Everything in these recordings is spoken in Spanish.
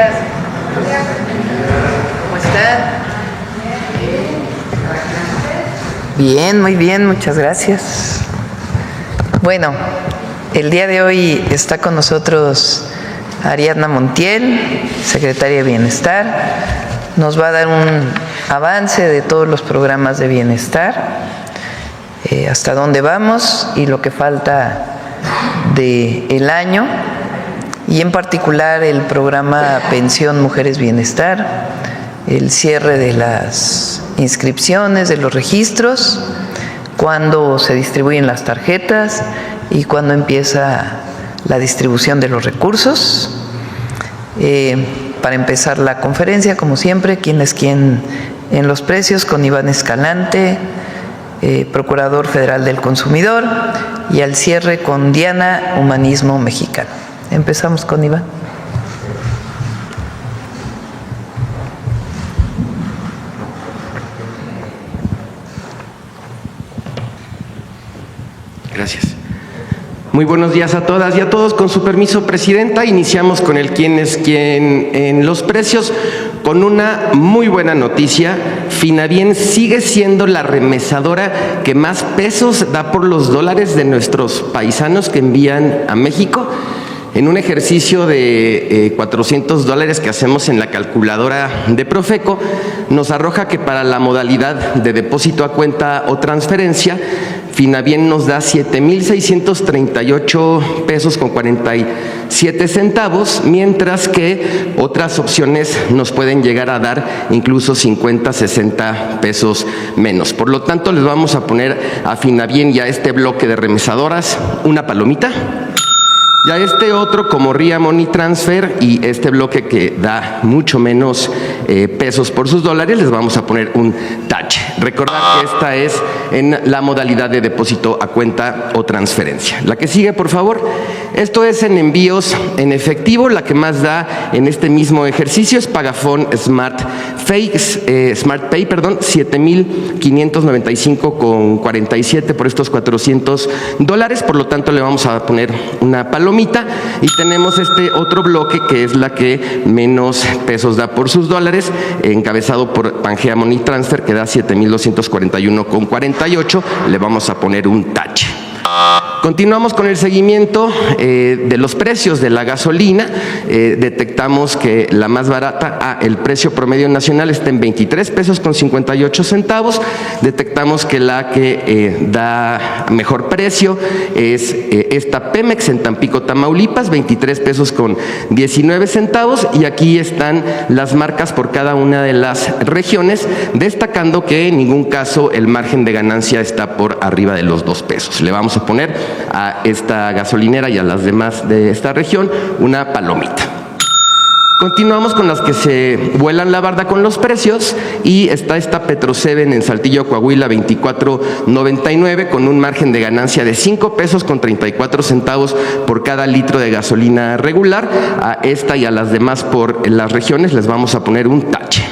días. ¿Cómo están? Bien, muy bien, muchas gracias. Bueno, el día de hoy está con nosotros Ariadna Montiel, secretaria de Bienestar. Nos va a dar un avance de todos los programas de bienestar, hasta dónde vamos y lo que falta del año, y en particular el programa Pensión Mujeres Bienestar, el cierre de las inscripciones, de los registros, cuándo se distribuyen las tarjetas y cuándo empieza la distribución de los recursos. Para empezar la conferencia, como siempre, quién es quién en los precios, con Iván Escalante, Procurador Federal del Consumidor, y al cierre con Diana, Humanismo Mexicano. Empezamos con Iván. Gracias. Muy buenos días a todas y a todos. Con su permiso, Presidenta, iniciamos con el quién es quién en los precios, con una muy buena noticia. Finabien sigue siendo la remesadora que más pesos da por los dólares de nuestros paisanos que envían a México. En un ejercicio de $400 que hacemos en la calculadora de Profeco, nos arroja que para la modalidad de depósito a cuenta o transferencia, Finabien nos da 7,638 pesos con 47 centavos, mientras que otras opciones nos pueden llegar a dar incluso 50, 60 pesos menos. Por lo tanto, les vamos a poner a Finabien y a este bloque de remesadoras una palomita. Y a este otro, como RIA Money Transfer, y este bloque que da mucho menos pesos por sus dólares, les vamos a poner un tache. Recordar que esta es en la modalidad de depósito a cuenta o transferencia. La que sigue, por favor. Esto es en envíos en efectivo. La que más da en este mismo ejercicio es Pagafón Smart Pay, 7,595,47 por estos $400. Por lo tanto, le vamos a poner una palomita. Y tenemos este otro bloque que es la que menos pesos da por sus dólares, encabezado por Pangea Money Transfer, que da 7,241,48. Le vamos a poner un tache. Continuamos con el seguimiento de los precios de la gasolina. Detectamos que la más barata, el precio promedio nacional está en 23 pesos con 58 centavos. Detectamos que la que da mejor precio es esta Pemex en Tampico, Tamaulipas, 23 pesos con 19 centavos. Y aquí están las marcas por cada una de las regiones, destacando que en ningún caso el margen de ganancia está por arriba de los 2 pesos. Le vamos a poner a esta gasolinera y a las demás de esta región una palomita. Continuamos con las que se vuelan la barda con los precios, y está esta Petro-7 en Saltillo, Coahuila, 24.99, con un margen de ganancia de 5 pesos con 34 centavos por cada litro de gasolina regular. A esta y a las demás por las regiones les vamos a poner un tache.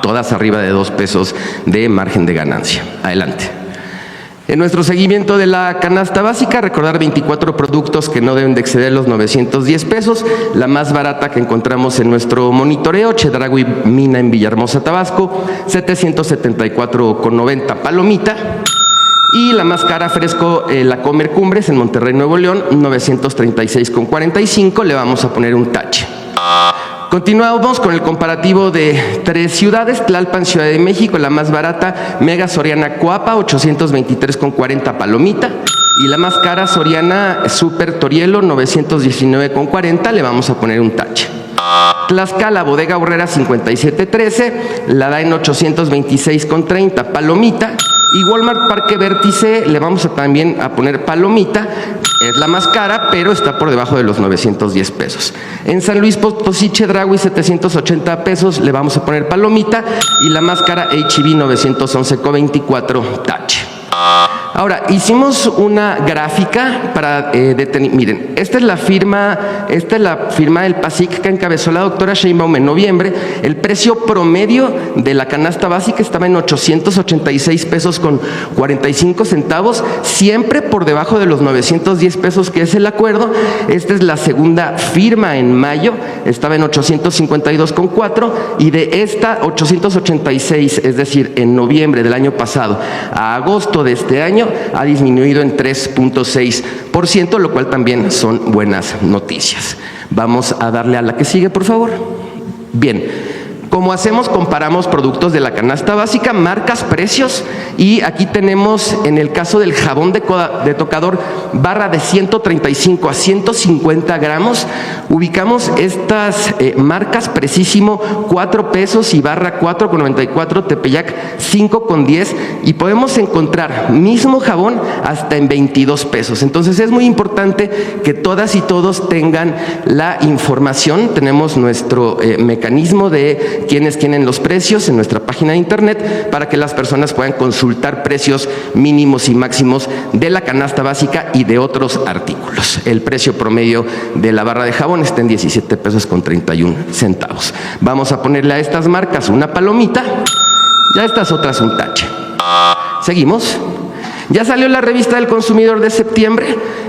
Todas arriba de 2 pesos de margen de ganancia. Adelante. En nuestro seguimiento de la canasta básica, recordar 24 productos que no deben de exceder los 910 pesos. La más barata que encontramos en nuestro monitoreo, Chedraui Mina en Villahermosa, Tabasco, 774,90 palomita. Y la más cara, Fresco, la Comer Cumbres en Monterrey, Nuevo León, 936,45. Le vamos a poner un tache. Continuamos con el comparativo de 3 ciudades. Tlalpan, Ciudad de México, la más barata, Mega Soriana Coapa, 823,40 palomita. Y la más cara, Soriana Super Torielo, 919,40. Le vamos a poner un tache. Tlaxcala, Bodega Aurrera, 5713, la da en 826,30 palomita. Y Walmart Parque Vértice le vamos a también a poner palomita. Es la más cara, pero está por debajo de los 910 pesos. En San Luis Potosí, Chedraui, 780 pesos, le vamos a poner palomita. Y la más cara, H-E-B, 911,24, tache. Ahora, hicimos una gráfica para miren, esta es la firma del PASIC que encabezó la doctora Sheinbaum en noviembre. El precio promedio de la canasta básica estaba en 886 pesos con 45 centavos, siempre por debajo de los 910 pesos, que es el acuerdo. Esta es la segunda firma en mayo estaba en 852,4 y de esta 886, es decir, en noviembre del año pasado a agosto de este año, ha disminuido en 3.6%, lo cual también son buenas noticias. Vamos a darle a la que sigue, por favor. Bien. Como hacemos, comparamos productos de la canasta básica, marcas, precios, y aquí tenemos, en el caso del jabón de tocador, barra de 135 a 150 gramos, ubicamos estas marcas: Precisimo 4 pesos y barra 4,94, Tepeyac 5,10, y podemos encontrar mismo jabón hasta en 22 pesos. Entonces es muy importante que todas y todos tengan la información. Tenemos nuestro mecanismo de quienes tienen los precios en nuestra página de internet para que las personas puedan consultar precios mínimos y máximos de la canasta básica y de otros artículos. El precio promedio de la barra de jabón está en 17 pesos con 31 centavos. Vamos a ponerle a estas marcas una palomita y a estas otras un tache. Seguimos. Ya salió la revista del consumidor de septiembre.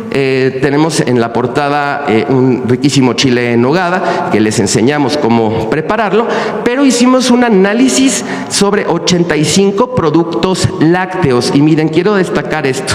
Tenemos en la portada un riquísimo chile en nogada que les enseñamos cómo prepararlo, pero hicimos un análisis sobre 85 productos lácteos y miren, quiero destacar esto.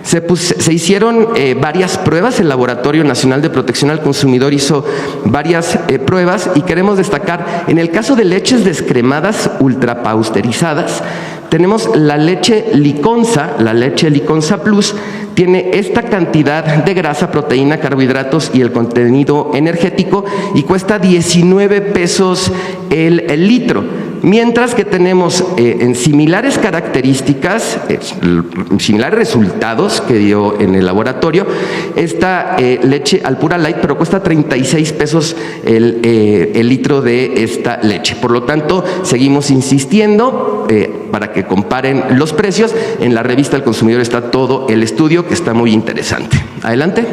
Se hicieron varias pruebas, el Laboratorio Nacional de Protección al Consumidor hizo varias pruebas y queremos destacar, en el caso de leches descremadas ultrapasteurizadas, tenemos la leche Liconza, la leche Liconza Plus, tiene esta cantidad de grasa, proteína, carbohidratos y el contenido energético y cuesta 19 pesos el litro. Mientras que tenemos en similares características, similares resultados que dio en el laboratorio, esta leche Alpura Light, pero cuesta 36 pesos el litro de esta leche. Por lo tanto, seguimos insistiendo para que comparen los precios. En la revista El Consumidor está todo el estudio, que está muy interesante. Adelante.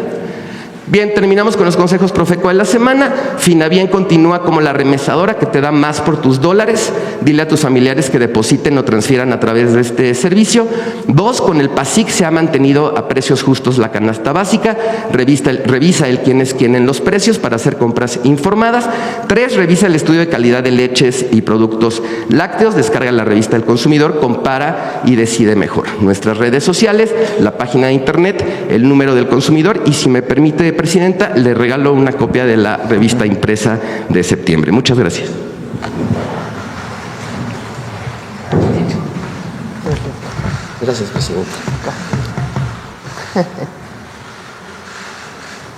Bien, terminamos con los consejos Profeco de la semana. Finabien continúa como la remesadora que te da más por tus dólares. Dile a tus familiares que depositen o transfieran a través de este servicio. 2, con el PASIC se ha mantenido a precios justos la canasta básica. Revisa el quién es quién en los precios para hacer compras informadas. 3, revisa el estudio de calidad de leches y productos lácteos. Descarga la revista del consumidor, compara y decide mejor. Nuestras redes sociales, la página de internet, el número del consumidor y, si me permite, Presidenta, le regalo una copia de la revista impresa de septiembre. Muchas gracias. Gracias, Presidenta.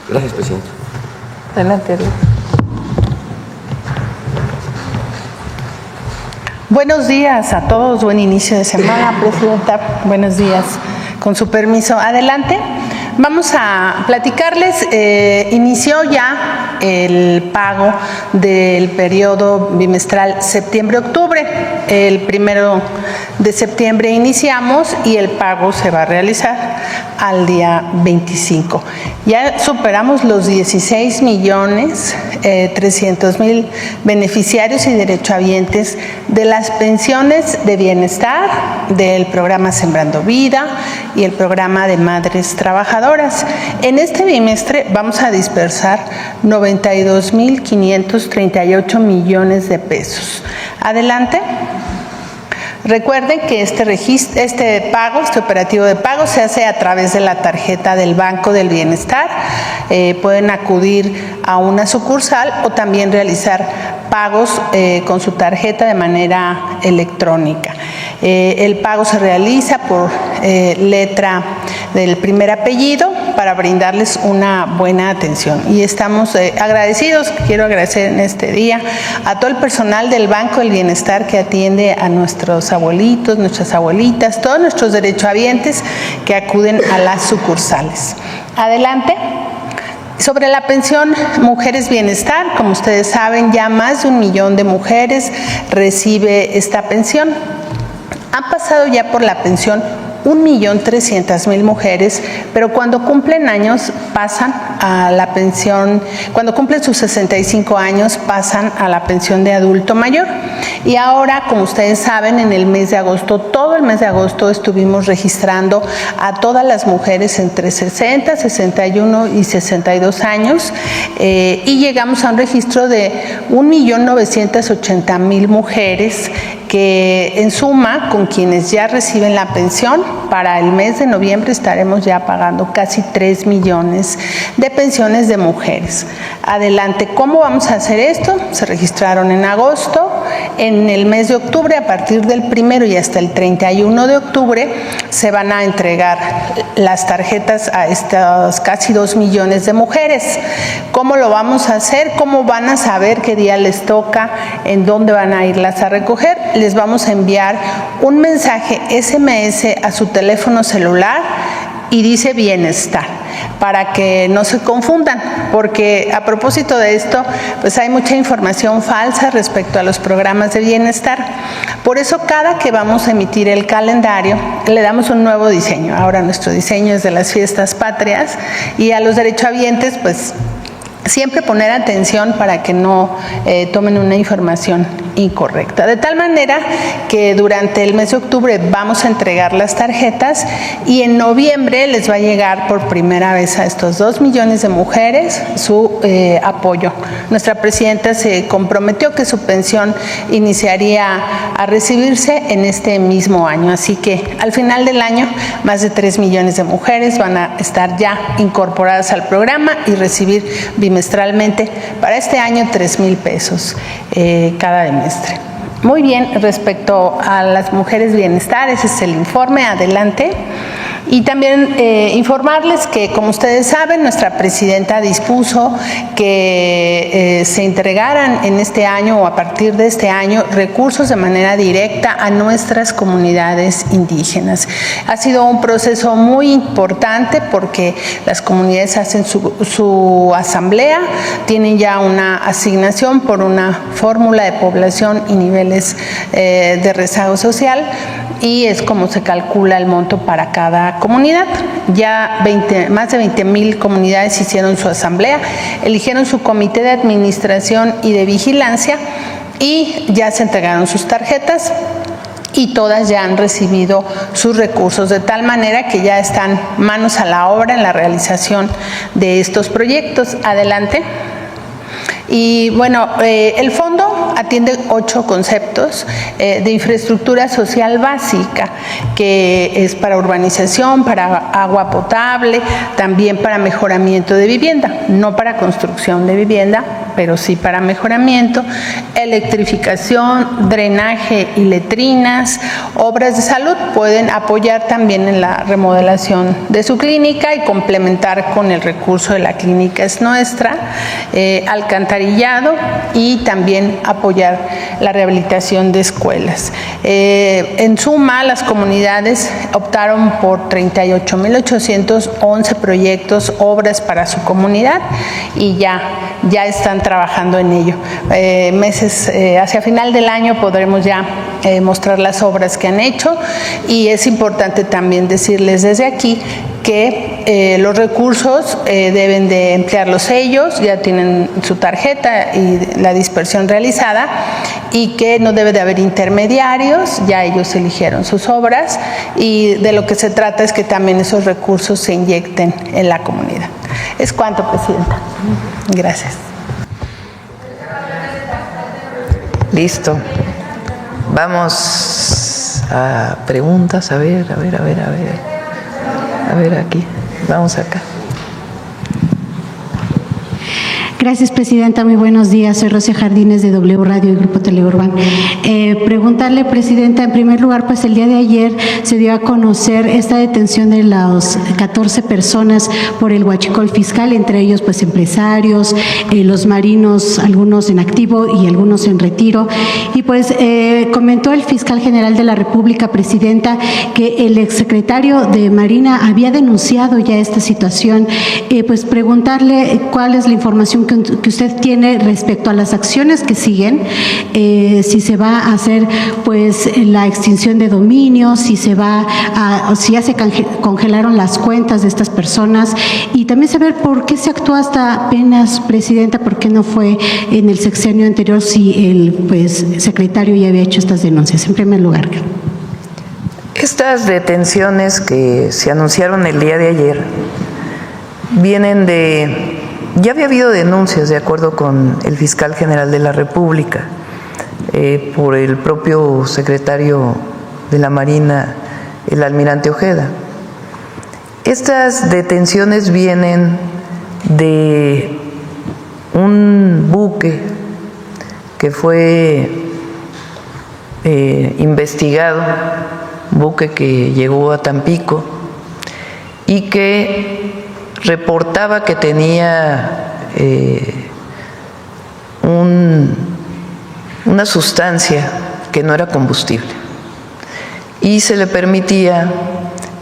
Gracias, Presidenta. Adelante. Buenos días a todos, buen inicio de semana, Presidenta. Buenos días. Con su permiso, adelante. Vamos a platicarles, inició ya el pago del periodo bimestral septiembre-octubre. El 1 de septiembre iniciamos y el pago se va a realizar al día 25. Ya superamos los 16.300.000 beneficiarios y derechohabientes de las pensiones de bienestar, del programa Sembrando Vida y el programa de Madres Trabajadoras. En este bimestre vamos a dispersar 92.538 millones de pesos. Adelante. Recuerden que este operativo de pago se hace a través de la tarjeta del Banco del Bienestar. Pueden acudir a una sucursal o también realizar pagos con su tarjeta de manera electrónica. El pago se realiza por letra del primer apellido para brindarles una buena atención. Y estamos agradecidos, quiero agradecer en este día a todo el personal del Banco del Bienestar que atiende a nuestros abuelitos, nuestras abuelitas, todos nuestros derechohabientes que acuden a las sucursales. Adelante. Sobre la pensión Mujeres Bienestar, como ustedes saben, ya más de 1 millón de mujeres recibe esta pensión. Han pasado ya por la pensión 1.300.000 mujeres, pero cuando cumplen años pasan a la pensión, cuando cumplen sus 65 años pasan a la pensión de adulto mayor. Y ahora, como ustedes saben, en el mes de agosto, todo el mes de agosto estuvimos registrando a todas las mujeres entre 60, 61 y 62 años y llegamos a un registro de 1.980.000 mujeres que en suma, con quienes ya reciben la pensión, para el mes de noviembre estaremos ya pagando casi 3 millones de pensiones de mujeres. Adelante, ¿cómo vamos a hacer esto? Se registraron en agosto. En el mes de octubre, a partir del 1 y hasta el 31 de octubre, se van a entregar las tarjetas a estas casi 2 millones de mujeres. ¿Cómo lo vamos a hacer? ¿Cómo van a saber qué día les toca? ¿En dónde van a irlas a recoger? Les vamos a enviar un mensaje SMS a su teléfono celular y dice bienestar, para que no se confundan, porque a propósito de esto, pues hay mucha información falsa respecto a los programas de bienestar. Por eso cada que vamos a emitir el calendario, le damos un nuevo diseño. Ahora nuestro diseño es de las fiestas patrias y a los derechohabientes, pues siempre poner atención para que no tomen una información incorrecta. De tal manera que durante el mes de octubre vamos a entregar las tarjetas y en noviembre les va a llegar por primera vez a estos 2 millones de mujeres su apoyo. Nuestra presidenta se comprometió que su pensión iniciaría a recibirse en este mismo año. Así que al final del año, más de 3 millones de mujeres van a estar ya incorporadas al programa y recibir bimestralmente para este año 3,000 pesos cada bimestre. Muy bien, respecto a las mujeres bienestar, ese es el informe, adelante. Y también informarles que, como ustedes saben, nuestra presidenta dispuso que se entregaran en este año o a partir de este año recursos de manera directa a nuestras comunidades indígenas. Ha sido un proceso muy importante porque las comunidades hacen su asamblea, tienen ya una asignación por una fórmula de población y niveles de rezago social y es como se calcula el monto para cada comunidad. Ya más de 20,000 comunidades hicieron su asamblea, eligieron su comité de administración y de vigilancia y ya se entregaron sus tarjetas y todas ya han recibido sus recursos, de tal manera que ya están manos a la obra en la realización de estos proyectos. Adelante. Y bueno, el fondo atiende 8 conceptos de infraestructura social básica, que es para urbanización, para agua potable, también para mejoramiento de vivienda, no para construcción de vivienda, pero sí para mejoramiento, electrificación, drenaje y letrinas, obras de salud, pueden apoyar también en la remodelación de su clínica y complementar con el recurso de la clínica Es Nuestra, alcantarillado y también apoyar la rehabilitación de escuelas. En suma, las comunidades optaron por 38,811 proyectos, obras para su comunidad y ya están trabajando en ello. Hacia final del año podremos ya mostrar las obras que han hecho y es importante también decirles desde aquí que los recursos deben de emplearlos ellos, ya tienen su tarjeta y la dispersión realizada y que no debe de haber intermediarios, ya ellos eligieron sus obras y de lo que se trata es que también esos recursos se inyecten en la comunidad. Es cuanto, Presidenta. Gracias. Listo. Vamos a preguntas, a ver aquí, vamos acá. Gracias, Presidenta. Muy buenos días. Soy Rosia Jardines de W Radio y Grupo Teleurban. Preguntarle, Presidenta, en primer lugar, pues el día de ayer se dio a conocer esta detención de las 14 personas por el huachicol fiscal, entre ellos pues empresarios, los marinos, algunos en activo y algunos en retiro. Y pues comentó el fiscal general de la República, Presidenta, que el exsecretario de Marina había denunciado ya esta situación. Pues preguntarle cuál es la información que que usted tiene respecto a las acciones que siguen, si se va a hacer pues la extinción de dominios, si ya se congelaron las cuentas de estas personas, y también saber por qué se actuó hasta apenas, Presidenta, por qué no fue en el sexenio anterior si el secretario ya había hecho estas denuncias, en primer lugar. Estas detenciones que se anunciaron el día de ayer vienen de... Ya había habido denuncias, de acuerdo con el fiscal general de la República, por el propio secretario de la Marina, el almirante Ojeda. Estas detenciones vienen de un buque que fue investigado, buque que llegó a Tampico y que reportaba que tenía una sustancia que no era combustible y se le permitía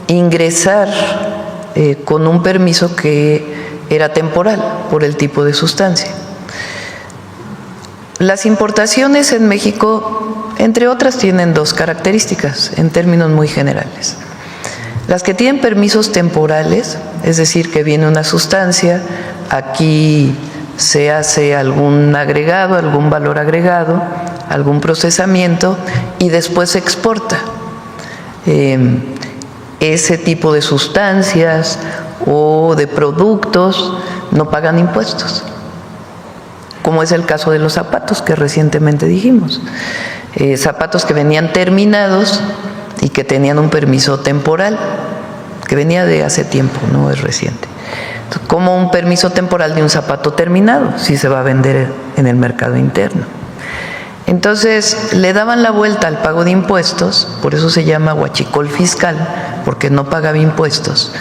ingresar con un permiso que era temporal por el tipo de sustancia. Las importaciones en México, entre otras, tienen dos características en términos muy generales. Las que tienen permisos temporales, es decir, que viene una sustancia, aquí se hace algún agregado, algún valor agregado, algún procesamiento y después se exporta. Ese tipo de sustancias o de productos no pagan impuestos, como es el caso de los zapatos que recientemente dijimos. Zapatos que venían terminados y que tenían un permiso temporal, que venía de hace tiempo, no es reciente. Entonces, ¿cómo un permiso temporal de un zapato terminado si se va a vender en el mercado interno? Entonces, le daban la vuelta al pago de impuestos, por eso se llama huachicol fiscal, porque no pagaba impuestos,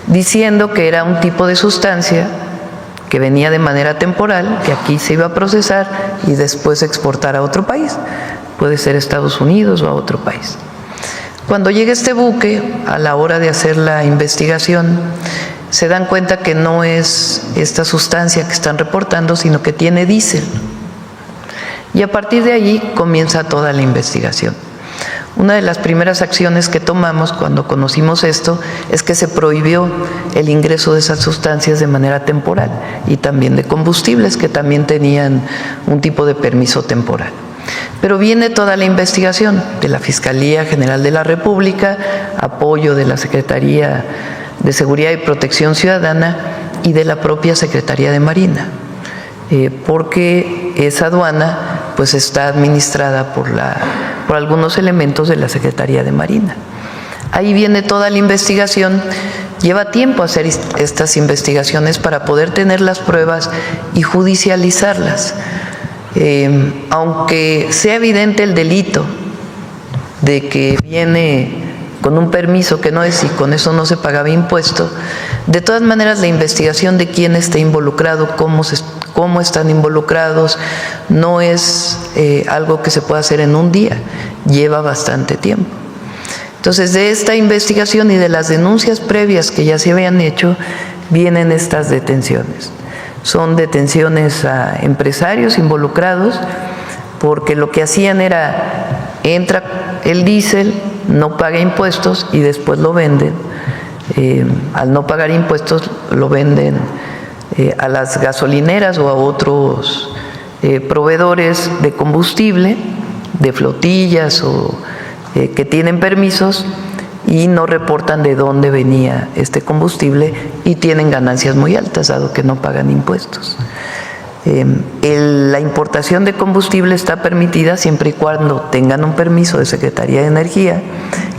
diciendo que era un tipo de sustancia que venía de manera temporal, que aquí se iba a procesar y después exportar a otro país, puede ser Estados Unidos o a otro país. Cuando llega este buque, a la hora de hacer la investigación, se dan cuenta que no es esta sustancia que están reportando, sino que tiene diésel. Y a partir de allí comienza toda la investigación. Una de las primeras acciones que tomamos cuando conocimos esto es que se prohibió el ingreso de esas sustancias de manera temporal y también de combustibles que también tenían un tipo de permiso temporal. Pero viene toda la investigación de la Fiscalía General de la República, apoyo de la Secretaría de Seguridad y Protección Ciudadana y de la propia Secretaría de Marina, porque esa aduana pues está administrada por algunos elementos de la Secretaría de Marina. Ahí viene toda la investigación. Lleva tiempo hacer estas investigaciones para poder tener las pruebas y judicializarlas. Aunque sea evidente el delito de que viene con un permiso que no es y con eso no se pagaba impuesto, de todas maneras la investigación de quién está involucrado, cómo están involucrados, no es algo que se pueda hacer en un día, lleva bastante tiempo. Entonces, de esta investigación y de las denuncias previas que ya se habían hecho, vienen estas detenciones. Son detenciones a empresarios involucrados porque lo que hacían era, entra el diésel, no paga impuestos y después lo venden. Al no pagar impuestos lo venden a las gasolineras o a otros proveedores de combustible, de flotillas o que tienen permisos y no reportan de dónde venía este combustible y tienen ganancias muy altas, dado que no pagan impuestos. La importación de combustible está permitida siempre y cuando tengan un permiso de Secretaría de Energía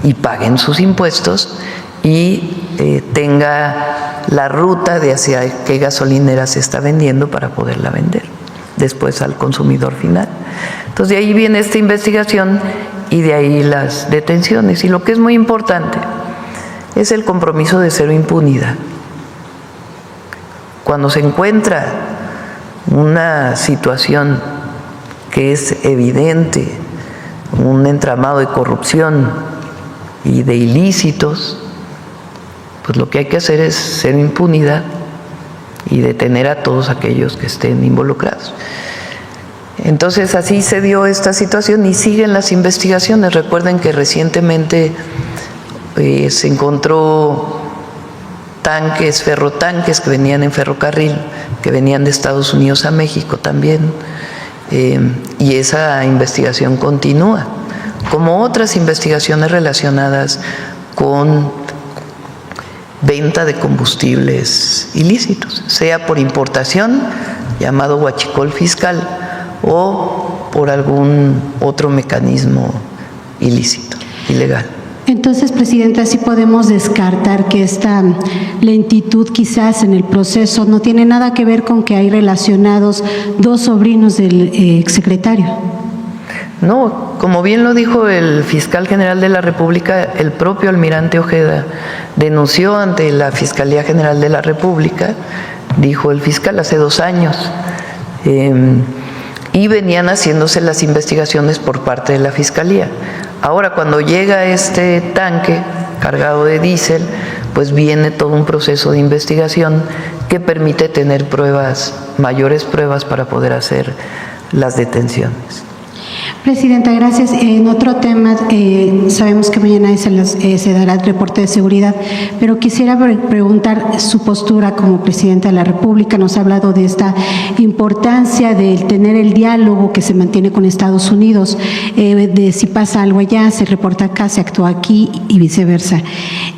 y paguen sus impuestos y tenga la ruta de hacia qué gasolinera se está vendiendo para poderla vender después al consumidor final. Entonces, de ahí viene esta investigación y de ahí las detenciones. Y lo que es muy importante es el compromiso de cero impunidad. Cuando se encuentra una situación que es evidente, un entramado de corrupción y de ilícitos, pues lo que hay que hacer es cero impunidad y detener a todos aquellos que estén involucrados. Entonces así se dio esta situación y siguen las investigaciones. Recuerden que recientemente se encontró tanques, ferrotanques que venían en ferrocarril, que venían de Estados Unidos a México también, y esa investigación continúa, como otras investigaciones relacionadas con venta de combustibles ilícitos, sea por importación, llamado huachicol fiscal, o por algún otro mecanismo ilícito, ilegal. Entonces, Presidenta, sí podemos descartar que esta lentitud quizás en el proceso no tiene nada que ver con que hay relacionados dos sobrinos del exsecretario. No, como bien lo dijo el fiscal general de la República, el propio almirante Ojeda denunció ante la Fiscalía General de la República, dijo el fiscal, hace 2 años, y venían haciéndose las investigaciones por parte de la Fiscalía. Ahora, cuando llega este tanque cargado de diésel, pues viene todo un proceso de investigación que permite tener pruebas, mayores pruebas para poder hacer las detenciones. Presidenta, gracias. En otro tema, sabemos que mañana se dará el reporte de seguridad, pero quisiera preguntar su postura como Presidenta de la República. Nos ha hablado de esta importancia de tener el diálogo que se mantiene con Estados Unidos, de si pasa algo allá, se reporta acá, se actúa aquí y viceversa.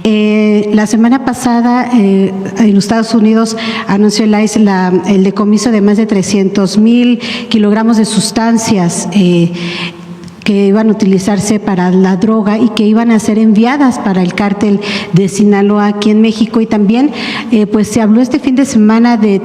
La semana pasada, en los Estados Unidos anunció el ICE el decomiso de más de 300,000 kilogramos de sustancias que iban a utilizarse para la droga y que iban a ser enviadas para el cártel de Sinaloa aquí en México. Y también pues se habló este fin de semana de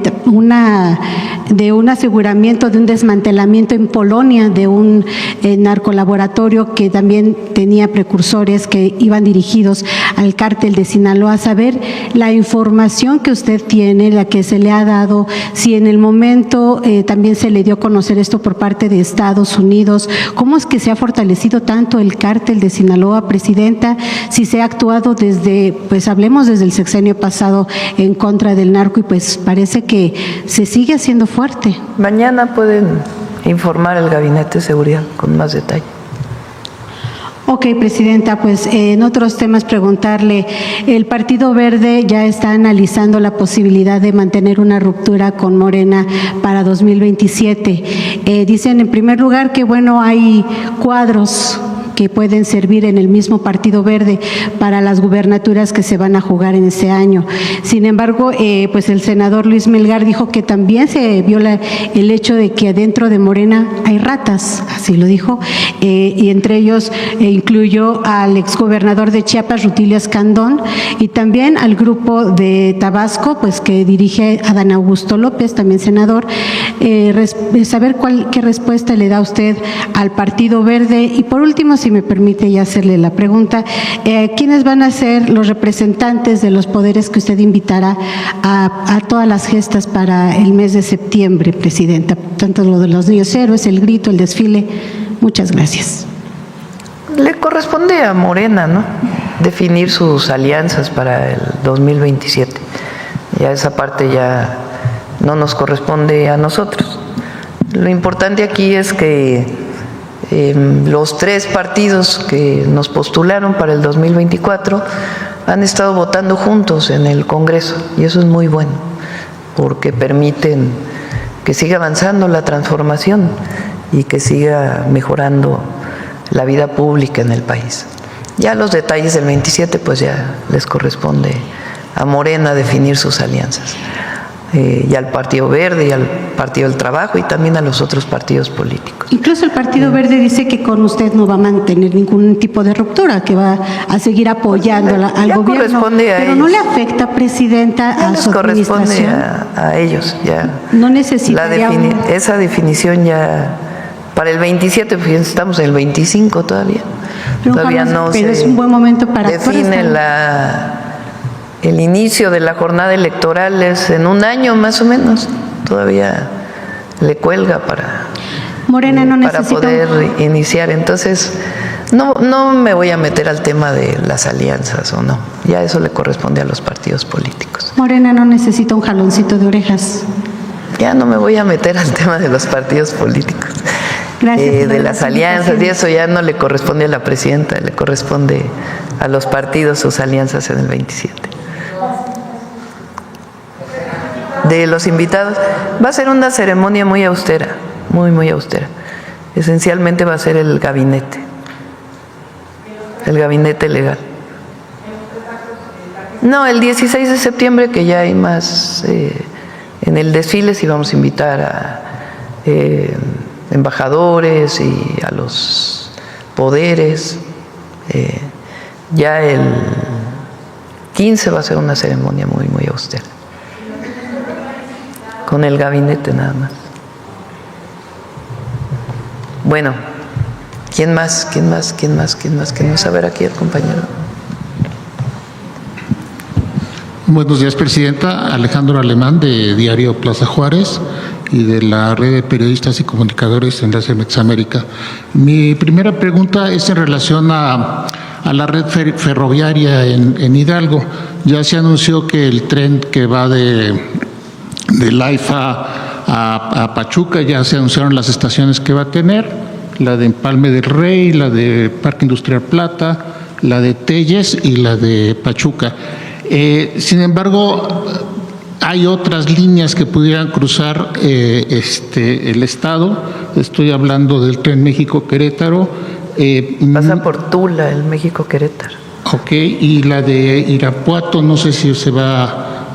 un aseguramiento, de un desmantelamiento en Polonia de un narcolaboratorio que también tenía precursores que iban dirigidos al cártel de Sinaloa. Saber la información que usted tiene, la que se le ha dado, si en el momento también se le dio a conocer esto por parte de Estados Unidos, cómo es que se ha fortalecido tanto el cártel de Sinaloa, Presidenta, si se ha actuado desde, pues hablemos desde el sexenio pasado en contra del narco y pues parece que se sigue haciendo fuerte. Mañana pueden informar el Gabinete de Seguridad con más detalle. Ok, Presidenta, pues en otros temas preguntarle, el Partido Verde ya está analizando la posibilidad de mantener una ruptura con Morena para 2027. Dicen en primer lugar que bueno, hay cuadros que pueden servir en el mismo Partido Verde para las gubernaturas que se van a jugar en ese año. Sin embargo, pues el senador Luis Melgar dijo que también se viola el hecho de que adentro de Morena hay ratas, así lo dijo, y entre ellos incluyó al exgobernador de Chiapas, Rutilio Escandón, y también al grupo de Tabasco, pues que dirige Adán Augusto López, también senador. Saber qué respuesta le da usted al Partido Verde. Y por último, si me permite ya hacerle la pregunta, ¿quiénes van a ser los representantes de los poderes que usted invitará a todas las gestas para el mes de septiembre, Presidenta? Tanto lo de los niños héroes, el grito, el desfile. Muchas gracias. Le corresponde a Morena, ¿no?, definir sus alianzas para el 2027. Ya esa parte ya no nos corresponde a nosotros. Lo importante aquí es que los 3 partidos que nos postularon para el 2024 han estado votando juntos en el Congreso y eso es muy bueno porque permiten que siga avanzando la transformación y que siga mejorando la vida pública en el país. Ya los detalles del 27 pues ya les corresponde a Morena definir sus alianzas. Y al Partido Verde y al Partido del Trabajo y también a los otros partidos políticos. Incluso el Partido Verde dice que con usted no va a mantener ningún tipo de ruptura, que va a seguir apoyando al gobierno. Pero ¿no le afecta, Presidenta, a su administración? Corresponde a ellos. Ya. No necesitaría esa definición ya para el 27, fíjense, estamos en el 25 todavía. Todavía no pero es un buen momento para define el inicio de la jornada electoral es en 1 año más o menos, todavía le cuelga para Morena no para poder iniciar. Entonces, No me voy a meter al tema de las alianzas o no. Ya eso le corresponde a los partidos políticos. Morena no necesita un jaloncito de orejas. Ya no me voy a meter al tema de los partidos políticos. Gracias. De las alianzas y eso ya no le corresponde a la presidenta, le corresponde a los partidos sus alianzas en el 27. De los invitados, va a ser una ceremonia muy austera, muy austera. Esencialmente va a ser el gabinete legal. No, el 16 de septiembre, que ya hay más, en el desfile sí vamos a invitar a embajadores y a los poderes. Ya el 15 va a ser una ceremonia muy austera, con el gabinete nada más. Bueno, ¿quién más? A ver, aquí el compañero. Buenos días, Presidenta. Alejandro Alemán, de Diario Plaza Juárez y de la Red de Periodistas y Comunicadores en la CEMEX América. Mi primera pregunta es en relación a la red ferroviaria en Hidalgo. Ya se anunció que el tren que va de la IFA a Pachuca, ya se anunciaron las estaciones que va a tener, la de Empalme del Rey, la de Parque Industrial Plata, la de Telles y la de Pachuca. Sin embargo, hay otras líneas que pudieran cruzar el estado. Estoy hablando del tren México-Querétaro. Pasa por Tula, el México-Querétaro. Ok, y la de Irapuato, no sé si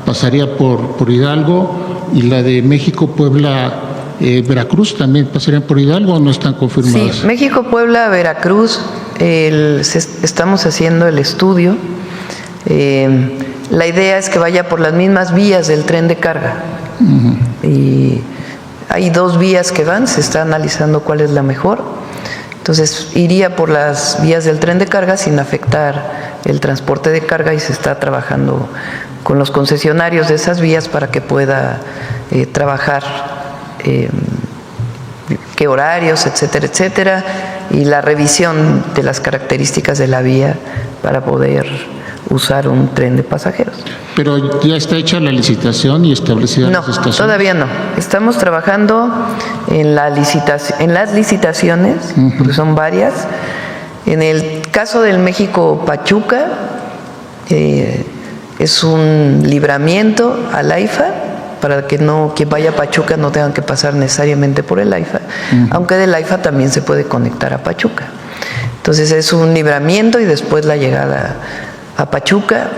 pasaría por Hidalgo, y la de México-Puebla, Veracruz, ¿también pasarían por Hidalgo o no están confirmadas? Sí, México-Puebla, Veracruz, estamos haciendo el estudio. La idea es que vaya por las mismas vías del tren de carga. Y hay 2 vías que van, se está analizando cuál es la mejor. Entonces iría por las vías del tren de carga sin afectar el transporte de carga, y se está trabajando con los concesionarios de esas vías para que pueda trabajar qué horarios, etcétera, etcétera, y la revisión de las características de la vía para poder usar un tren de pasajeros. Pero ya está hecha la licitación y establecida las estaciones. No, todavía no. Estamos trabajando en las licitaciones, porque son varias. En el caso del México-Pachuca, es un libramiento al AIFA, para que quien vaya a Pachuca no tengan que pasar necesariamente por el AIFA, aunque del AIFA también se puede conectar a Pachuca. Entonces es un libramiento y después la llegada a Pachuca.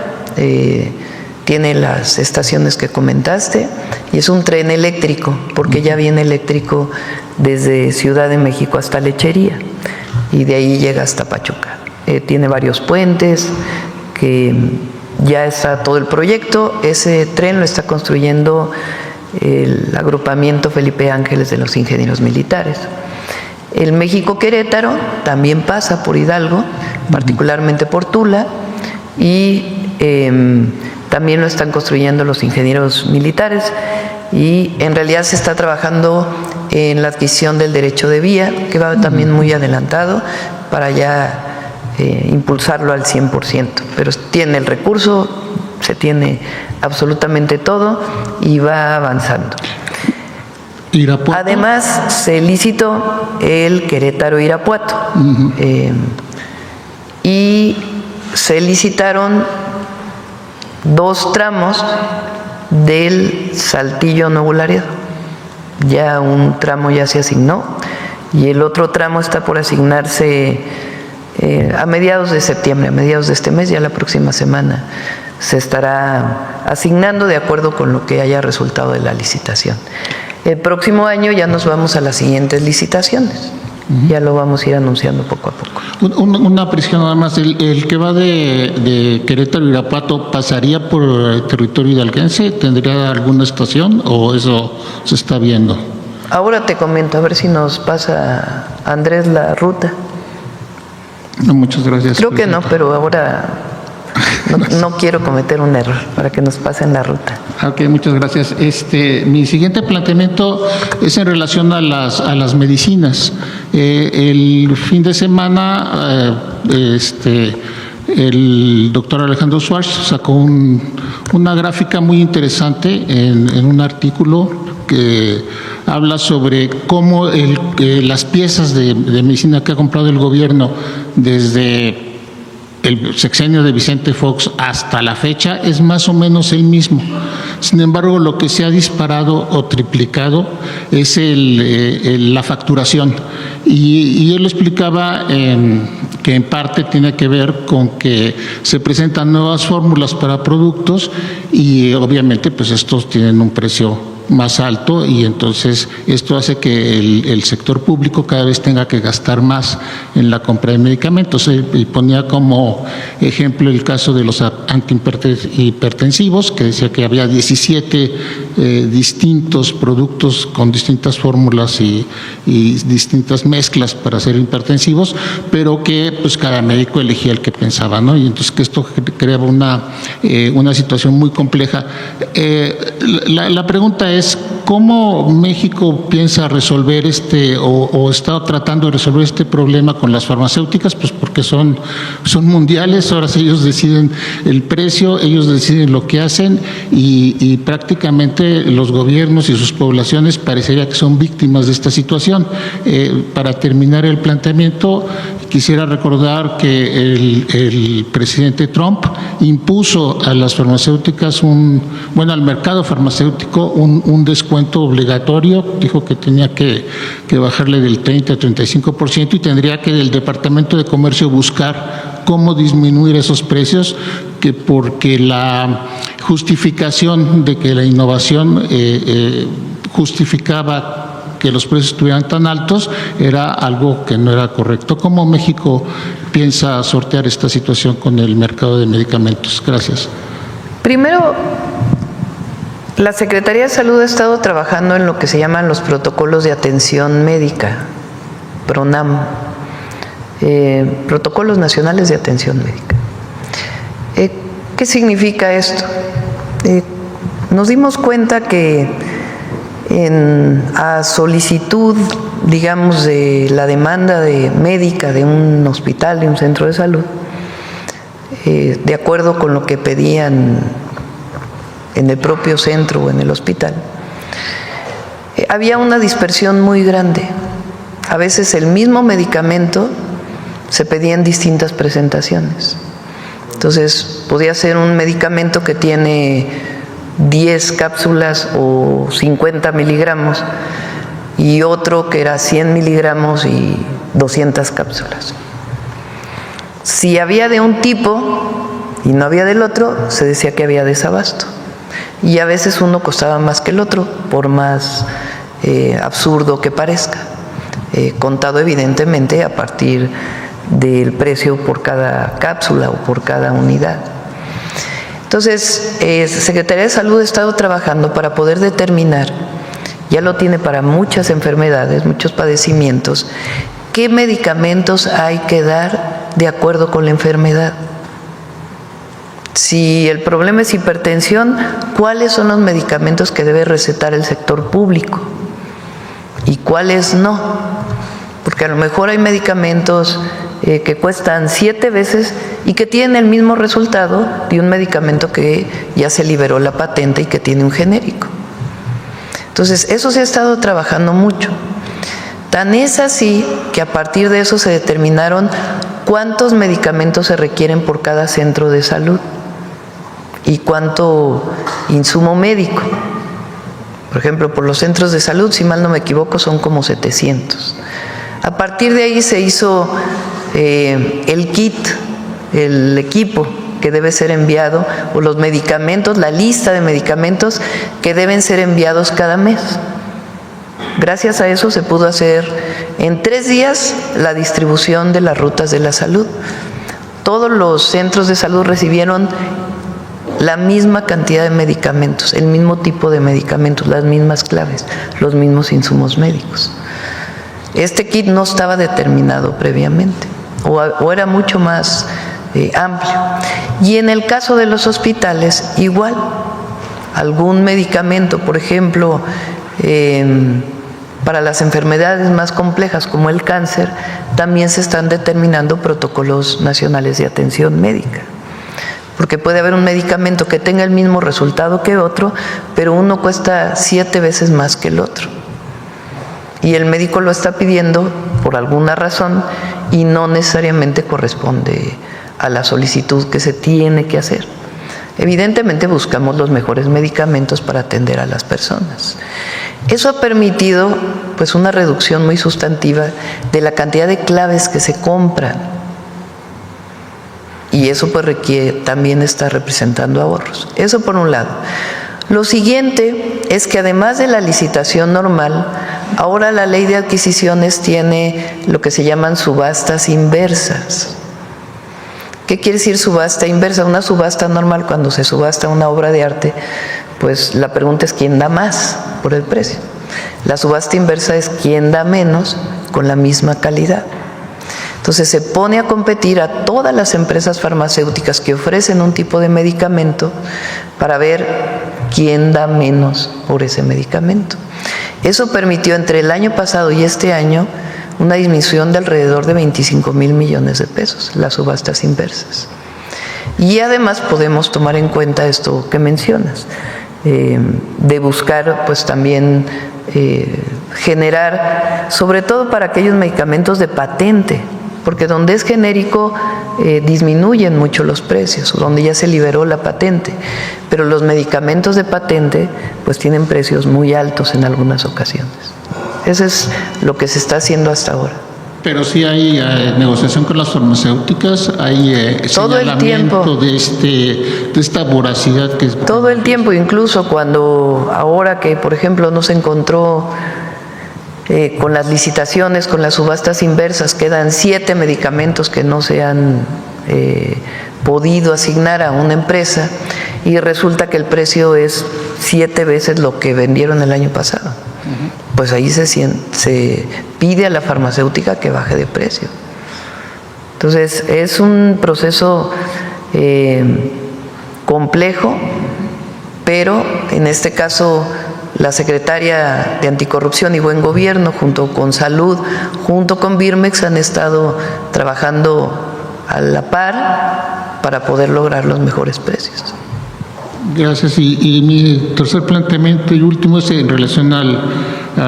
Tiene las estaciones que comentaste, y es un tren eléctrico, porque ya viene eléctrico desde Ciudad de México hasta Lechería, y de ahí llega hasta Pachuca. Tiene varios puentes, que ya está todo el proyecto. Ese tren lo está construyendo el agrupamiento Felipe Ángeles de los Ingenieros Militares. El México-Querétaro también pasa por Hidalgo, particularmente por Tula, y también lo están construyendo los ingenieros militares, y en realidad se está trabajando en la adquisición del derecho de vía, que va también muy adelantado, para ya impulsarlo al 100%, pero tiene el recurso, se tiene absolutamente todo y va avanzando. ¿Irapuato? Además, se licitó el Querétaro-Irapuato, y se licitaron 2 tramos del Saltillo Nuevo Laredo. Ya un tramo ya se asignó, y el otro tramo está por asignarse a mediados de septiembre, a mediados de este mes. Ya la próxima semana se estará asignando de acuerdo con lo que haya resultado de la licitación. El próximo año ya nos vamos a las siguientes licitaciones. Ya lo vamos a ir anunciando poco a poco. Una precisión nada más. ¿El que va de Querétaro a Irapuato pasaría por el territorio hidalguense? ¿Tendría alguna estación o eso se está viendo? Ahora te comento, a ver si nos pasa Andrés la ruta. No, muchas gracias. Creo que no, pero ahora no quiero cometer un error para que nos pasen la ruta. Ok, muchas gracias. Mi siguiente planteamiento es en relación a las medicinas. El fin de semana, el doctor Alejandro Schwartz sacó una gráfica muy interesante en un artículo que habla sobre cómo las piezas de medicina que ha comprado el gobierno desde el sexenio de Vicente Fox hasta la fecha es más o menos el mismo. Sin embargo, lo que se ha disparado o triplicado es la facturación. Y él explicaba que en parte tiene que ver con que se presentan nuevas fórmulas para productos y obviamente pues estos tienen un precio más alto y entonces esto hace que el sector público cada vez tenga que gastar más en la compra de medicamentos. Y ponía como ejemplo el caso de los antihipertensivos, que decía que había 17 distintos productos con distintas fórmulas y distintas mezclas para hacer hipertensivos, pero que pues cada médico elegía el que pensaba, ¿no? Y entonces que esto creaba una situación muy compleja. La pregunta es, ¿cómo México piensa resolver o está tratando de resolver este problema con las farmacéuticas? Pues porque son mundiales, ahora ellos deciden el precio, ellos deciden lo que hacen y prácticamente los gobiernos y sus poblaciones parecería que son víctimas de esta situación. Para terminar el planteamiento, quisiera recordar que el presidente Trump impuso a las farmacéuticas al mercado farmacéutico un descuento obligatorio, dijo que tenía que bajarle del 30 a 35% y tendría que el Departamento de Comercio buscar cómo disminuir esos precios, porque la justificación de que la innovación justificaba que los precios estuvieran tan altos era algo que no era correcto. ¿Cómo México piensa sortear esta situación con el mercado de medicamentos? Gracias. Primero, la Secretaría de Salud ha estado trabajando en lo que se llaman los protocolos de atención médica, PRONAM, Protocolos Nacionales de Atención Médica. ¿Qué significa esto? Nos dimos cuenta que a solicitud, digamos, de la demanda médica de un hospital, de un centro de salud, de acuerdo con lo que pedían en el propio centro o en el hospital, había una dispersión muy grande. A veces el mismo medicamento se pedía en distintas presentaciones. Entonces, podía ser un medicamento que tiene 10 cápsulas o 50 miligramos y otro que era 100 miligramos y 200 cápsulas. Si había de un tipo y no había del otro, se decía que había desabasto. Y a veces uno costaba más que el otro, por más absurdo que parezca, contado evidentemente a partir del precio por cada cápsula o por cada unidad. Entonces, Secretaría de Salud ha estado trabajando para poder determinar, ya lo tiene para muchas enfermedades, muchos padecimientos, qué medicamentos hay que dar de acuerdo con la enfermedad. Si el problema es hipertensión, ¿cuáles son los medicamentos que debe recetar el sector público? ¿Y cuáles no? Porque a lo mejor hay medicamentos que cuestan 7 veces y que tienen el mismo resultado de un medicamento que ya se liberó la patente y que tiene un genérico. Entonces, eso se ha estado trabajando mucho. Tan es así que a partir de eso se determinaron cuántos medicamentos se requieren por cada centro de salud y cuánto insumo médico. Por ejemplo, por los centros de salud, si mal no me equivoco, son como 700. A partir de ahí se hizo el kit, el equipo que debe ser enviado, o los medicamentos, la lista de medicamentos que deben ser enviados cada mes. Gracias a eso se pudo hacer en 3 días la distribución de las rutas de la salud. Todos los centros de salud recibieron la misma cantidad de medicamentos, el mismo tipo de medicamentos, las mismas claves, los mismos insumos médicos. Este kit no estaba determinado previamente, o era mucho más amplio. Y en el caso de los hospitales, igual. algún medicamento, por ejemplo, para las enfermedades más complejas como el cáncer, también se están determinando protocolos nacionales de atención médica. Porque puede haber un medicamento que tenga el mismo resultado que otro, pero uno cuesta 7 veces más que el otro. Y el médico lo está pidiendo por alguna razón y no necesariamente corresponde a la solicitud que se tiene que hacer. Evidentemente buscamos los mejores medicamentos para atender a las personas. Eso ha permitido pues una reducción muy sustantiva de la cantidad de claves que se compran. Y eso pues también está representando ahorros. Eso por un lado. Lo siguiente es que además de la licitación normal, ahora la ley de adquisiciones tiene lo que se llaman subastas inversas. ¿Qué quiere decir subasta inversa? Una subasta normal, cuando se subasta una obra de arte, pues la pregunta es quién da más por el precio. La subasta inversa es quién da menos con la misma calidad. Entonces se pone a competir a todas las empresas farmacéuticas que ofrecen un tipo de medicamento para ver quién da menos por ese medicamento. Eso permitió entre el año pasado y este año una disminución de alrededor de 25,000 millones de pesos, las subastas inversas. Y además podemos tomar en cuenta esto que mencionas, de buscar pues también generar, sobre todo para aquellos medicamentos de patente, porque donde es genérico disminuyen mucho los precios, donde ya se liberó la patente, pero los medicamentos de patente pues tienen precios muy altos en algunas ocasiones. Eso es lo que se está haciendo hasta ahora. Pero sí hay negociación con las farmacéuticas, hay todo el tiempo de esta voracidad que es... Todo el tiempo, incluso cuando ahora que, por ejemplo, no se encontró con las licitaciones, con las subastas inversas, quedan 7 medicamentos que no se han podido asignar a una empresa y resulta que el precio es 7 veces lo que vendieron el año pasado. Pues ahí se pide a la farmacéutica que baje de precio. Entonces, es un proceso complejo, pero en este caso la Secretaria de Anticorrupción y Buen Gobierno, junto con Salud, junto con Birmex, han estado trabajando a la par para poder lograr los mejores precios. Gracias. Y mi tercer planteamiento y último es en relación a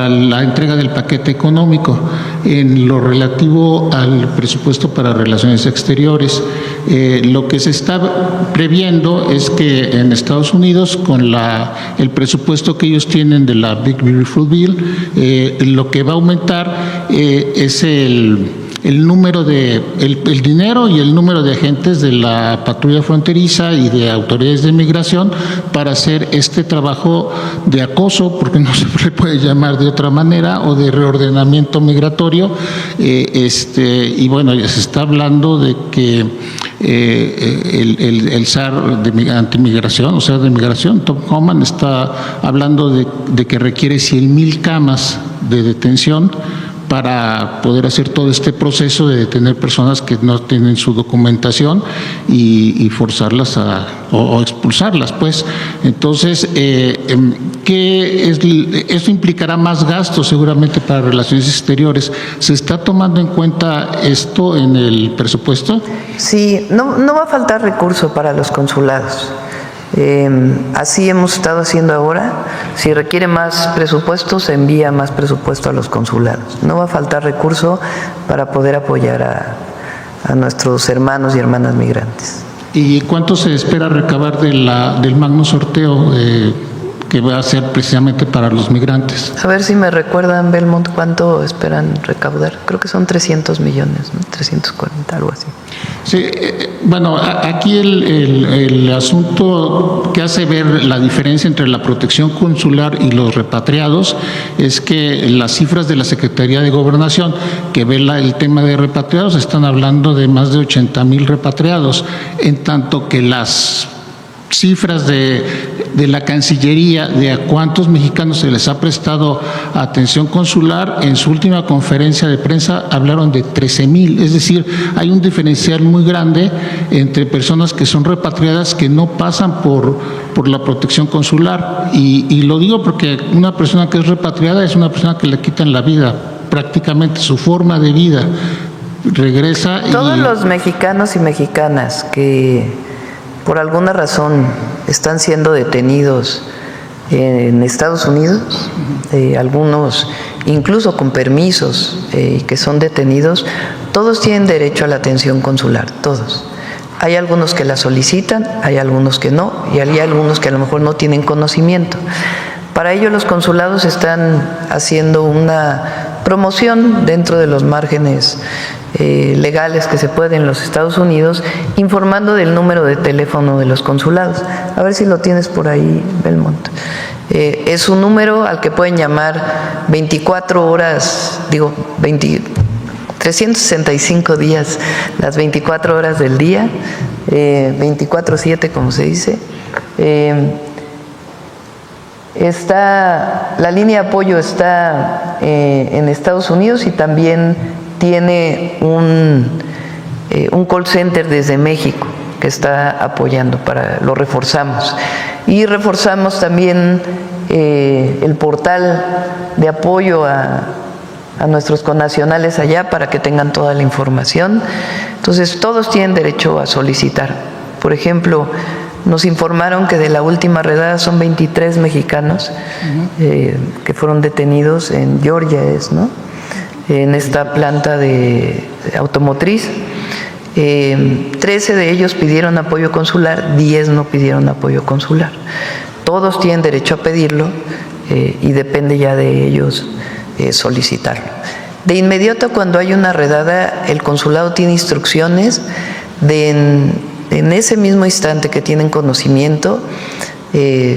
la entrega del paquete económico. En lo relativo al presupuesto para relaciones exteriores, lo que se está previendo es que en Estados Unidos, con el presupuesto que ellos tienen de la Big Beautiful Bill, lo que va a aumentar es el número el dinero y el número de agentes de la patrulla fronteriza y de autoridades de migración para hacer este trabajo de acoso, porque no se le puede llamar de otra manera, o de reordenamiento migratorio. Y bueno, ya se está hablando de que el SAR de antimigración, o sea, de migración, Tom Homan, está hablando de que requiere 100,000 camas de detención para poder hacer todo este proceso de detener personas que no tienen su documentación y forzarlas o expulsarlas, pues. Entonces, esto implicará más gastos seguramente para relaciones exteriores. ¿Se está tomando en cuenta esto en el presupuesto? Sí, no va a faltar recurso para los consulados. Así hemos estado haciendo ahora. Si requiere más presupuesto, se envía más presupuesto a los consulados. No va a faltar recurso para poder apoyar a nuestros hermanos y hermanas migrantes. ¿Y cuánto se espera recabar del magno sorteo que va a ser precisamente para los migrantes? A ver si me recuerdan, Belmont, cuánto esperan recaudar. Creo que son 300 millones, ¿no? 340, algo así. Sí, bueno, aquí el asunto que hace ver la diferencia entre la protección consular y los repatriados es que las cifras de la Secretaría de Gobernación, que ve el tema de repatriados, están hablando de más de 80,000 repatriados, en tanto que las cifras de la Cancillería de a cuántos mexicanos se les ha prestado atención consular. En su última conferencia de prensa hablaron de 13,000, es decir, hay un diferencial muy grande entre personas que son repatriadas que no pasan por la protección consular. Y lo digo porque una persona que es repatriada es una persona que le quitan la vida, prácticamente su forma de vida. Regresa y... Todos los mexicanos y mexicanas que por alguna razón están siendo detenidos en Estados Unidos, algunos incluso con permisos que son detenidos, todos tienen derecho a la atención consular, todos. Hay algunos que la solicitan, hay algunos que no, y hay algunos que a lo mejor no tienen conocimiento. Para ello los consulados están haciendo una promoción dentro de los márgenes legales que se pueden en los Estados Unidos, informando del número de teléfono de los consulados. A ver si lo tienes por ahí, Belmont. Es un número al que pueden llamar 24 horas, 365 días, las 24 horas del día, 24/7 como se dice. La línea de apoyo está en Estados Unidos y también tiene un call center desde México que está apoyando, lo reforzamos. Y reforzamos también el portal de apoyo a nuestros connacionales allá para que tengan toda la información. Entonces, todos tienen derecho a solicitar. Por ejemplo, nos informaron que de la última redada son 23 mexicanos que fueron detenidos en Georgia, ¿no? En esta planta de automotriz. 13 de ellos pidieron apoyo consular, 10 no pidieron apoyo consular. Todos tienen derecho a pedirlo y depende ya de ellos solicitarlo. De inmediato, cuando hay una redada, el consulado tiene instrucciones de en ese mismo instante que tienen conocimiento,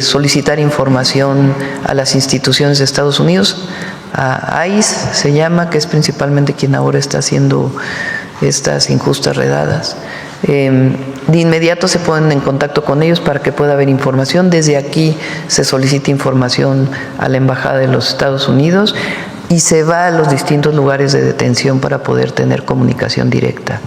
solicitar información a las instituciones de Estados Unidos, a ICE se llama, que es principalmente quien ahora está haciendo estas injustas redadas. De inmediato se ponen en contacto con ellos para que pueda haber información. Desde aquí se solicita información a la Embajada de los Estados Unidos y se va a los distintos lugares de detención para poder tener comunicación directa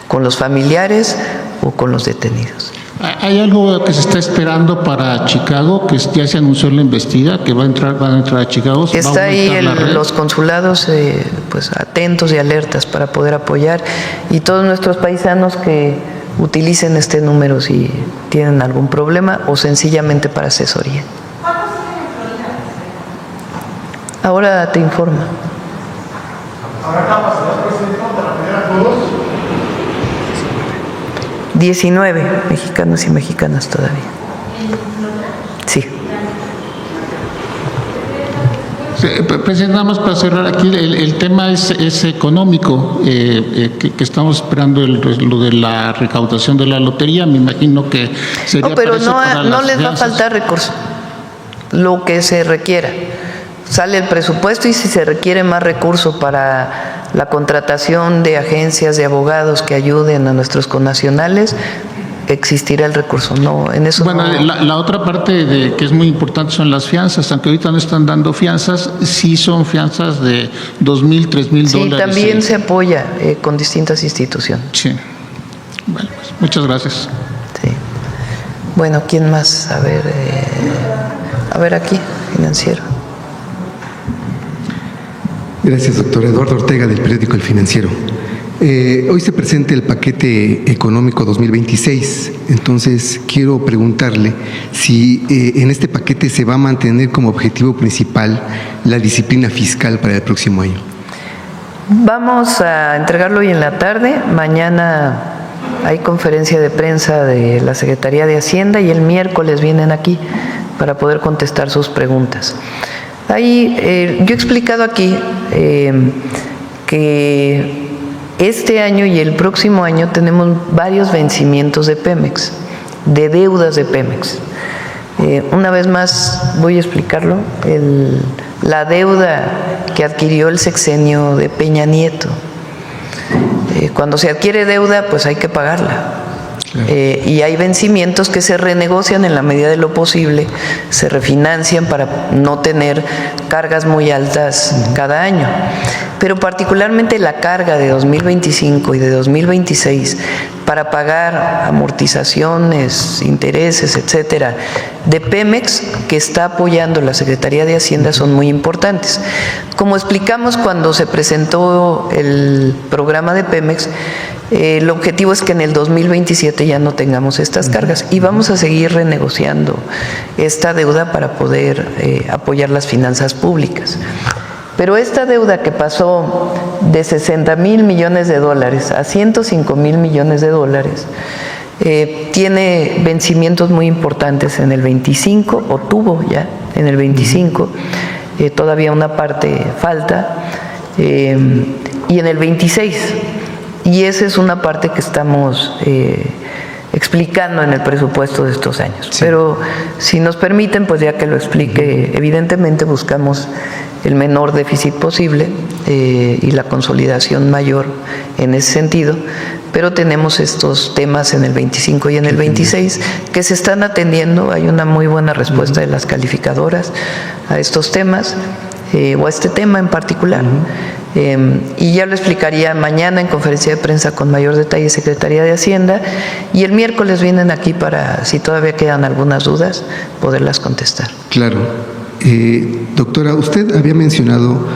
con los familiares o con los detenidos. ¿Hay algo que se está esperando para Chicago, que ya se anunció en la investida, que van a entrar a Chicago? Está ahí los consulados pues atentos y alertas para poder apoyar, y todos nuestros paisanos que utilicen este número si tienen algún problema o sencillamente para asesoría. Ahora te informo. ¿Habrá capacidad, presidente, para atender a todos? 19 mexicanos y mexicanas todavía. Sí. Presidente, nada más para cerrar aquí, el tema es económico, que estamos esperando lo de la recaudación de la lotería. Me imagino que sería pero no les va a faltar recurso, lo que se requiera. Sale el presupuesto y si se requiere más recurso para la contratación de agencias de abogados que ayuden a nuestros connacionales, existirá el recurso. No, en eso. Bueno, no. La otra parte que es muy importante son las fianzas, aunque ahorita no están dando fianzas, sí son fianzas de $2,000, $3,000. Sí, también se apoya con distintas instituciones. Sí. Bueno, pues, muchas gracias. Sí. Bueno, ¿quién más? A ver aquí, financiero. Gracias, doctor. Eduardo Ortega, del periódico El Financiero. Hoy se presenta el paquete económico 2026, entonces quiero preguntarle si en este paquete se va a mantener como objetivo principal la disciplina fiscal para el próximo año. Vamos a entregarlo hoy en la tarde. Mañana hay conferencia de prensa de la Secretaría de Hacienda y el miércoles vienen aquí para poder contestar sus preguntas. Ahí, yo he explicado aquí que este año y el próximo año tenemos varios vencimientos de Pemex, de deudas de Pemex. Una vez más voy a explicarlo. La deuda que adquirió el sexenio de Peña Nieto. Cuando se adquiere deuda, pues hay que pagarla. Claro. Y hay vencimientos que se renegocian en la medida de lo posible, se refinancian para no tener cargas muy altas cada año. Pero particularmente la carga de 2025 y de 2026 para pagar amortizaciones, intereses, etcétera, de Pemex, que está apoyando la Secretaría de Hacienda, son muy importantes. Como explicamos cuando se presentó el programa de Pemex, el objetivo es que en el 2027 ya no tengamos estas cargas y vamos a seguir renegociando esta deuda para poder apoyar las finanzas públicas. Pero esta deuda que pasó de 60,000 millones de dólares a 105,000 millones de dólares tiene vencimientos muy importantes en el 25, o tuvo ya en el 25, todavía una parte falta, y en el 26. Y esa es una parte que estamos explicando en el presupuesto de estos años. Sí. Pero si nos permiten, pues ya que lo explique, evidentemente buscamos el menor déficit posible y la consolidación mayor en ese sentido, pero tenemos estos temas en el 25 y en el 26 que se están atendiendo. Hay una muy buena respuesta de las calificadoras a estos temas, o a este tema en particular. Y ya lo explicaría mañana en conferencia de prensa con mayor detalle Secretaría de Hacienda, y el miércoles vienen aquí para, si todavía quedan algunas dudas, poderlas contestar. Claro. Doctora, usted había mencionado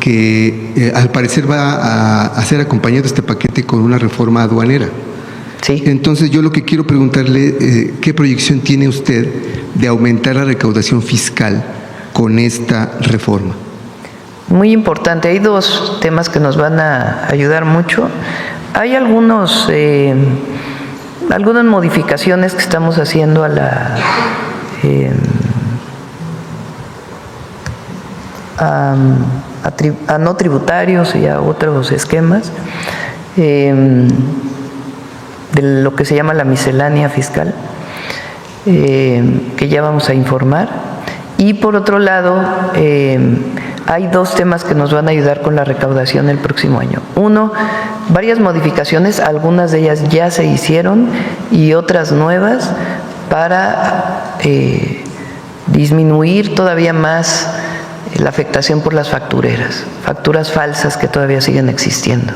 que al parecer va a ser acompañado este paquete con una reforma aduanera. Sí. Entonces yo lo que quiero preguntarle, ¿qué proyección tiene usted de aumentar la recaudación fiscal con esta reforma? Muy importante. Hay dos temas que nos van a ayudar mucho. Hay algunas modificaciones que estamos haciendo a la a no tributarios y a otros esquemas de lo que se llama la miscelánea fiscal, que ya vamos a informar. Y por otro lado, hay dos temas que nos van a ayudar con la recaudación el próximo año. Uno, varias modificaciones, algunas de ellas ya se hicieron y otras nuevas para disminuir todavía más la afectación por las facturas falsas que todavía siguen existiendo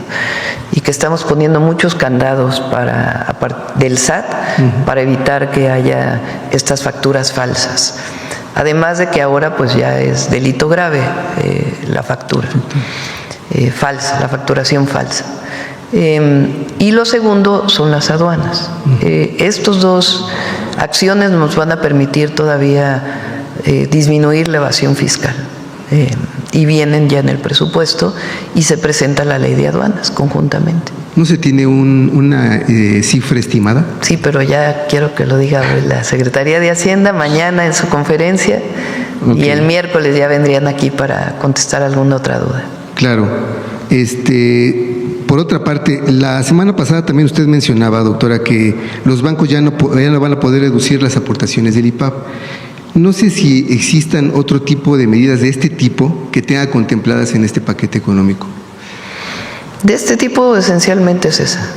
y que estamos poniendo muchos candados del SAT para evitar que haya estas facturas falsas. Además de que ahora pues ya es delito grave la factura falsa, la facturación falsa. Y lo segundo son las aduanas. Estos dos acciones nos van a permitir todavía disminuir la evasión fiscal. Y vienen ya en el presupuesto y se presenta la ley de aduanas conjuntamente. ¿No se tiene una cifra estimada? Sí, pero ya quiero que lo diga la Secretaría de Hacienda mañana en su conferencia. Okay. Y el miércoles ya vendrían aquí para contestar alguna otra duda. Claro. Por otra parte, la semana pasada también usted mencionaba, doctora, que los bancos ya no van a poder reducir las aportaciones del IPAB. No sé si existan otro tipo de medidas de este tipo que tenga contempladas en este paquete económico. De este tipo esencialmente es esa.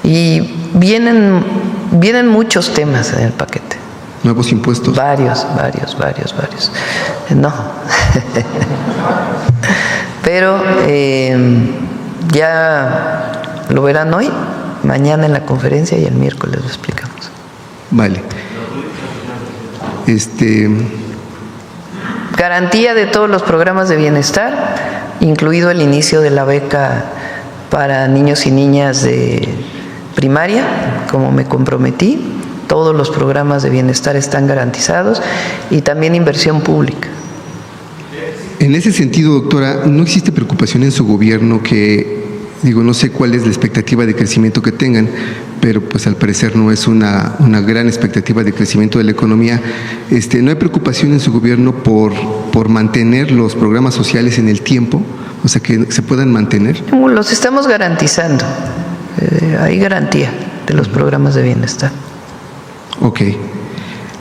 Y vienen muchos temas en el paquete. ¿Nuevos impuestos? Varios. No. Pero ya lo verán hoy, mañana en la conferencia y el miércoles lo explicamos. Vale. Garantía de todos los programas de bienestar, incluido el inicio de la beca para niños y niñas de primaria, como me comprometí. Todos los programas de bienestar están garantizados y también inversión pública. En ese sentido, doctora, ¿no existe preocupación en su gobierno no sé cuál es la expectativa de crecimiento que tengan, pero pues al parecer no es una gran expectativa de crecimiento de la economía? ¿No hay preocupación en su gobierno por mantener los programas sociales en el tiempo? O sea, que se puedan mantener. Los estamos garantizando. Hay garantía de los programas de bienestar. Ok.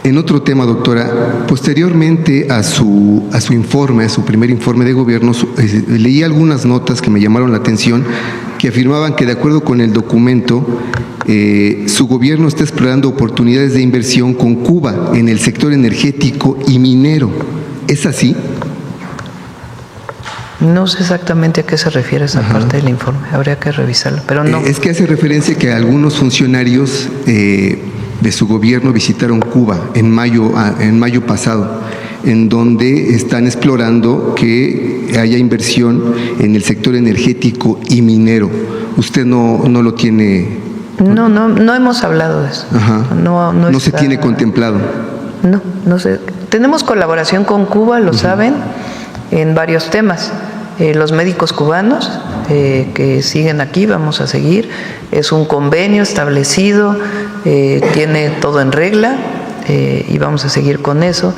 En otro tema, doctora, posteriormente a su informe, a su primer informe de gobierno, leí algunas notas que me llamaron la atención, que afirmaban que de acuerdo con el documento, su gobierno está explorando oportunidades de inversión con Cuba en el sector energético y minero. ¿Es así? No sé exactamente a qué se refiere esa parte del informe, habría que revisarlo, pero no. Es que hace referencia que algunos funcionarios de su gobierno visitaron Cuba en mayo pasado, en donde están explorando que haya inversión en el sector energético y minero. ¿Usted no lo tiene? No hemos hablado de eso. No se tiene contemplado. No sé. Tenemos colaboración con Cuba, lo saben, en varios temas. Los médicos cubanos que siguen aquí, vamos a seguir. Es un convenio establecido, tiene todo en regla y vamos a seguir con eso.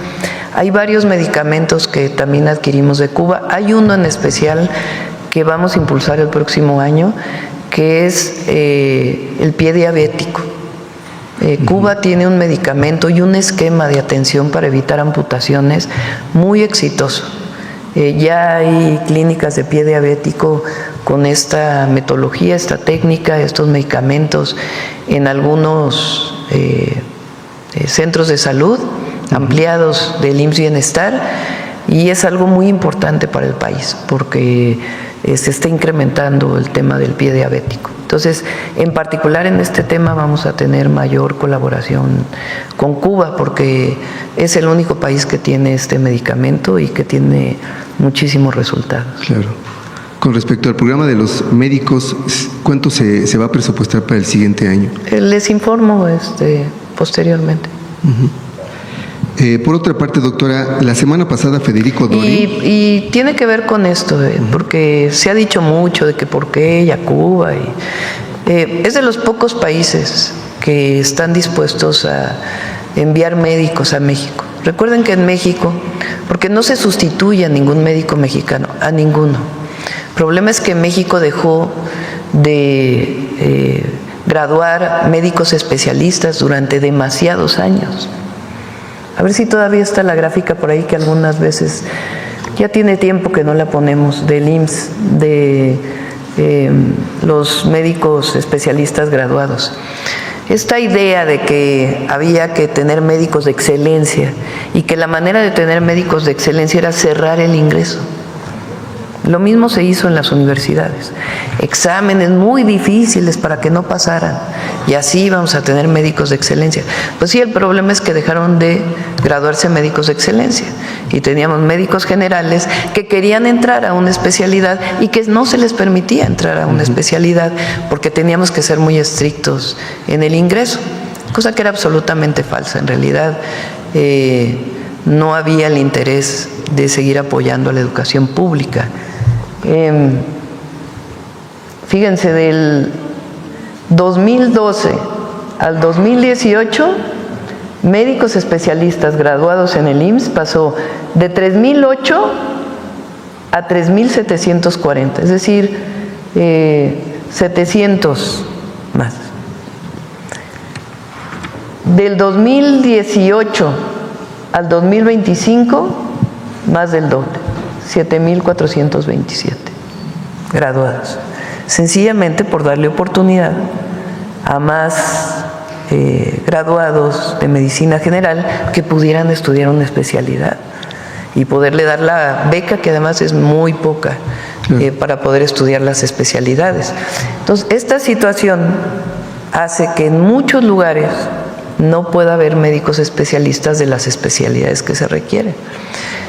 Hay varios medicamentos que también adquirimos de Cuba. Hay uno en especial que vamos a impulsar el próximo año, que es el pie diabético. Cuba tiene un medicamento y un esquema de atención para evitar amputaciones muy exitoso. Ya hay clínicas de pie diabético con esta metodología, esta técnica, estos medicamentos en algunos centros de salud ampliados del IMSS Bienestar, y es algo muy importante para el país porque se está incrementando el tema del pie diabético. Entonces, en particular en este tema vamos a tener mayor colaboración con Cuba porque es el único país que tiene este medicamento y que tiene muchísimos resultados. Claro. Con respecto al programa de los médicos, ¿cuánto se va a presupuestar para el siguiente año? Les informo posteriormente. Por otra parte, doctora, la semana pasada Federico Dorin... Y tiene que ver con esto, porque se ha dicho mucho de que por qué ella Cuba. Es de los pocos países que están dispuestos a enviar médicos a México. Recuerden que en México, porque no se sustituye a ningún médico mexicano, a ninguno. El problema es que México dejó de graduar médicos especialistas durante demasiados años. A ver si todavía está la gráfica por ahí, que algunas veces ya tiene tiempo que no la ponemos, del IMSS, de los médicos especialistas graduados. Esta idea de que había que tener médicos de excelencia y que la manera de tener médicos de excelencia era cerrar el ingreso. Lo mismo se hizo en las universidades. Exámenes muy difíciles para que no pasaran. Y así vamos a tener médicos de excelencia. Pues sí, el problema es que dejaron de graduarse médicos de excelencia. Y teníamos médicos generales que querían entrar a una especialidad y que no se les permitía entrar a una especialidad porque teníamos que ser muy estrictos en el ingreso. Cosa que era absolutamente falsa. En realidad, no había el interés de seguir apoyando a la educación pública. Fíjense, del 2012 al 2018, médicos especialistas graduados en el IMSS pasó de 3.008 a 3.740, es decir, 700 más. Del 2018 al 2025, más del doble, 7.427 graduados. Sencillamente por darle oportunidad a más graduados de medicina general que pudieran estudiar una especialidad y poderle dar la beca, que además es muy poca, para poder estudiar las especialidades. Entonces, esta situación hace que en muchos lugares no pueda haber médicos especialistas de las especialidades que se requieren.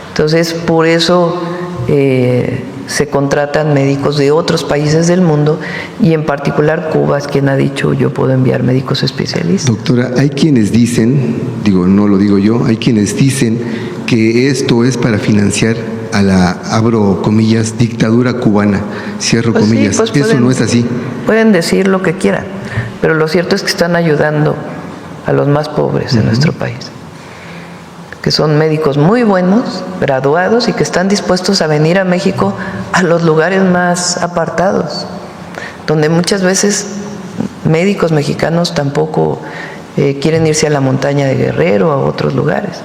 Entonces, por eso se contratan médicos de otros países del mundo y en particular Cuba es quien ha dicho yo puedo enviar médicos especialistas. Doctora, hay quienes dicen, no lo digo yo, hay quienes dicen que esto es para financiar a la, abro comillas, dictadura cubana, cierro comillas. Sí, pues eso no es así. Pueden decir lo que quieran, pero lo cierto es que están ayudando a los más pobres de nuestro país, que son médicos muy buenos, graduados y que están dispuestos a venir a México a los lugares más apartados, donde muchas veces médicos mexicanos tampoco quieren irse a la montaña de Guerrero o a otros lugares.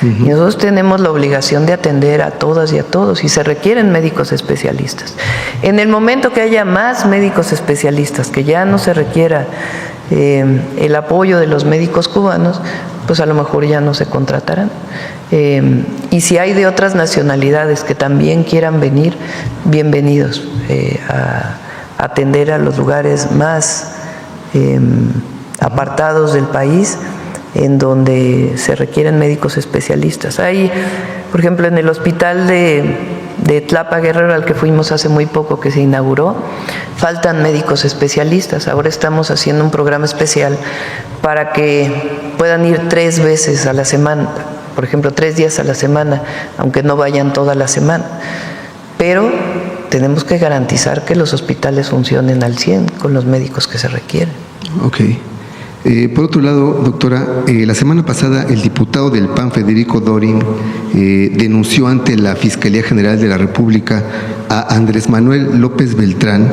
Y nosotros tenemos la obligación de atender a todas y a todos, y se requieren médicos especialistas. En el momento que haya más médicos especialistas, que ya no se requiera el apoyo de los médicos cubanos, pues a lo mejor ya no se contratarán. Y si hay de otras nacionalidades que también quieran venir, bienvenidos a atender a los lugares más apartados del país, en donde se requieren médicos especialistas. Hay, por ejemplo, en el hospital de Tlapa Guerrero, al que fuimos hace muy poco, que se inauguró, faltan médicos especialistas. Ahora estamos haciendo un programa especial para que puedan ir 3 veces a la semana, por ejemplo, 3 días a la semana, aunque no vayan toda la semana. Pero tenemos que garantizar que los hospitales funcionen al 100 con los médicos que se requieren. Ok. Por otro lado, doctora, la semana pasada el diputado del PAN, Federico Dorin, denunció ante la Fiscalía General de la República a Andrés Manuel López Beltrán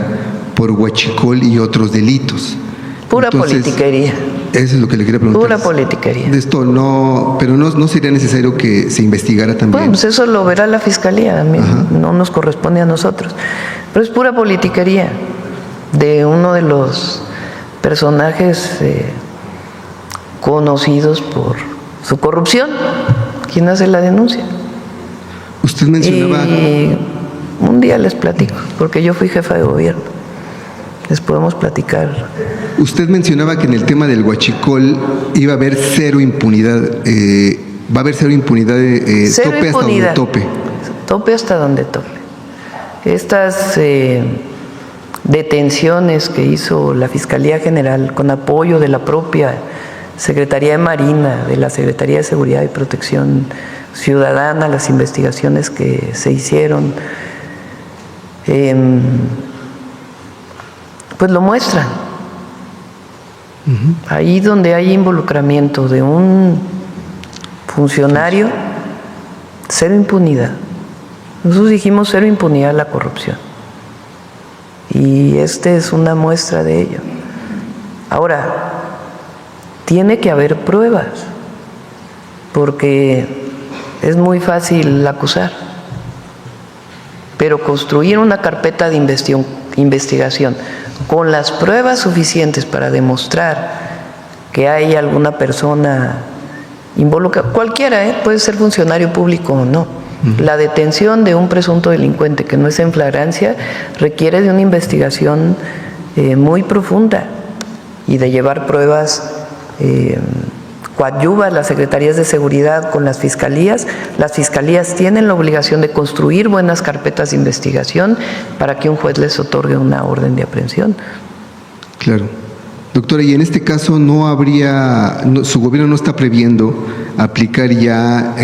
por huachicol y otros delitos. Pura politiquería. Eso es lo que le quería preguntar. Pura politiquería. De esto no, pero no sería necesario que se investigara también. Bueno, pues eso lo verá la Fiscalía, no nos corresponde a nosotros. Pero es pura politiquería de uno de los personajes conocidos por su corrupción. ¿Quién hace la denuncia? Usted mencionaba... Y un día les platico, porque yo fui jefa de gobierno. Les podemos platicar. Usted mencionaba que en el tema del huachicol iba a haber cero impunidad. Va a haber cero impunidad, Cero tope impunidad. hasta donde tope. Tope hasta donde tope. Estas detenciones que hizo la Fiscalía General con apoyo de la propia Secretaría de Marina, de la Secretaría de Seguridad y Protección Ciudadana, las investigaciones que se hicieron, pues lo muestran. Ahí donde hay involucramiento de un funcionario, cero impunidad. Nosotros dijimos cero impunidad a la corrupción. Y esta es una muestra de ello. Ahora, tiene que haber pruebas, porque es muy fácil acusar, pero construir una carpeta de investigación con las pruebas suficientes para demostrar que hay alguna persona involucrada, cualquiera, puede ser funcionario público o no. La detención de un presunto delincuente que no es en flagrancia requiere de una investigación muy profunda y de llevar pruebas. Coadyuva las secretarías de seguridad con las fiscalías. Las fiscalías tienen la obligación de construir buenas carpetas de investigación para que un juez les otorgue una orden de aprehensión. Claro. Doctora, y en este caso no habría, su gobierno no está previendo aplicar ya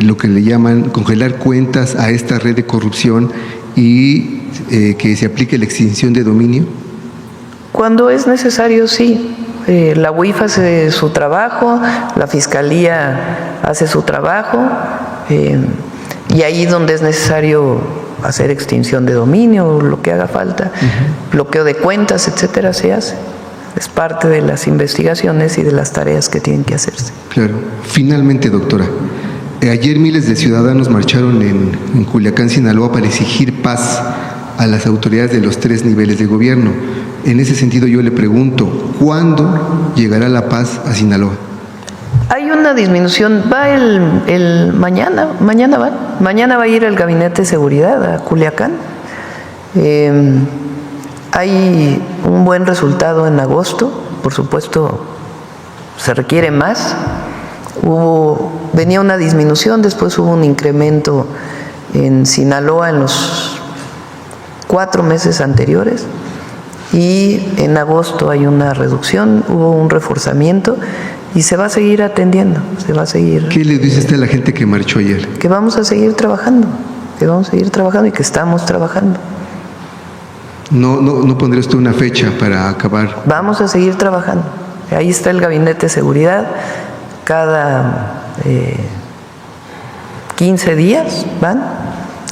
lo que le llaman congelar cuentas a esta red de corrupción y que se aplique la extinción de dominio. Cuando es necesario, sí. La UIF hace su trabajo, la Fiscalía hace su trabajo, y ahí donde es necesario hacer extinción de dominio, lo que haga falta, bloqueo de cuentas, etcétera, se hace. Es parte de las investigaciones y de las tareas que tienen que hacerse. Claro. Finalmente, doctora, ayer miles de ciudadanos marcharon en Culiacán, Sinaloa, para exigir paz a las autoridades de los 3 niveles de gobierno. En ese sentido yo le pregunto, ¿cuándo llegará la paz a Sinaloa? Hay una disminución, va mañana va a ir el Gabinete de Seguridad a Culiacán. Hay un buen resultado en agosto, por supuesto se requiere más. Venía una disminución, después hubo un incremento en Sinaloa en los 4 meses anteriores. Y en agosto hay una reducción, hubo un reforzamiento y se va a seguir atendiendo, se va a seguir. ¿Qué le dice usted a la gente que marchó ayer? Que vamos a seguir trabajando, y que estamos trabajando. ¿No pondría usted una fecha para acabar? Vamos a seguir trabajando. Ahí está el Gabinete de Seguridad, cada 15 días van,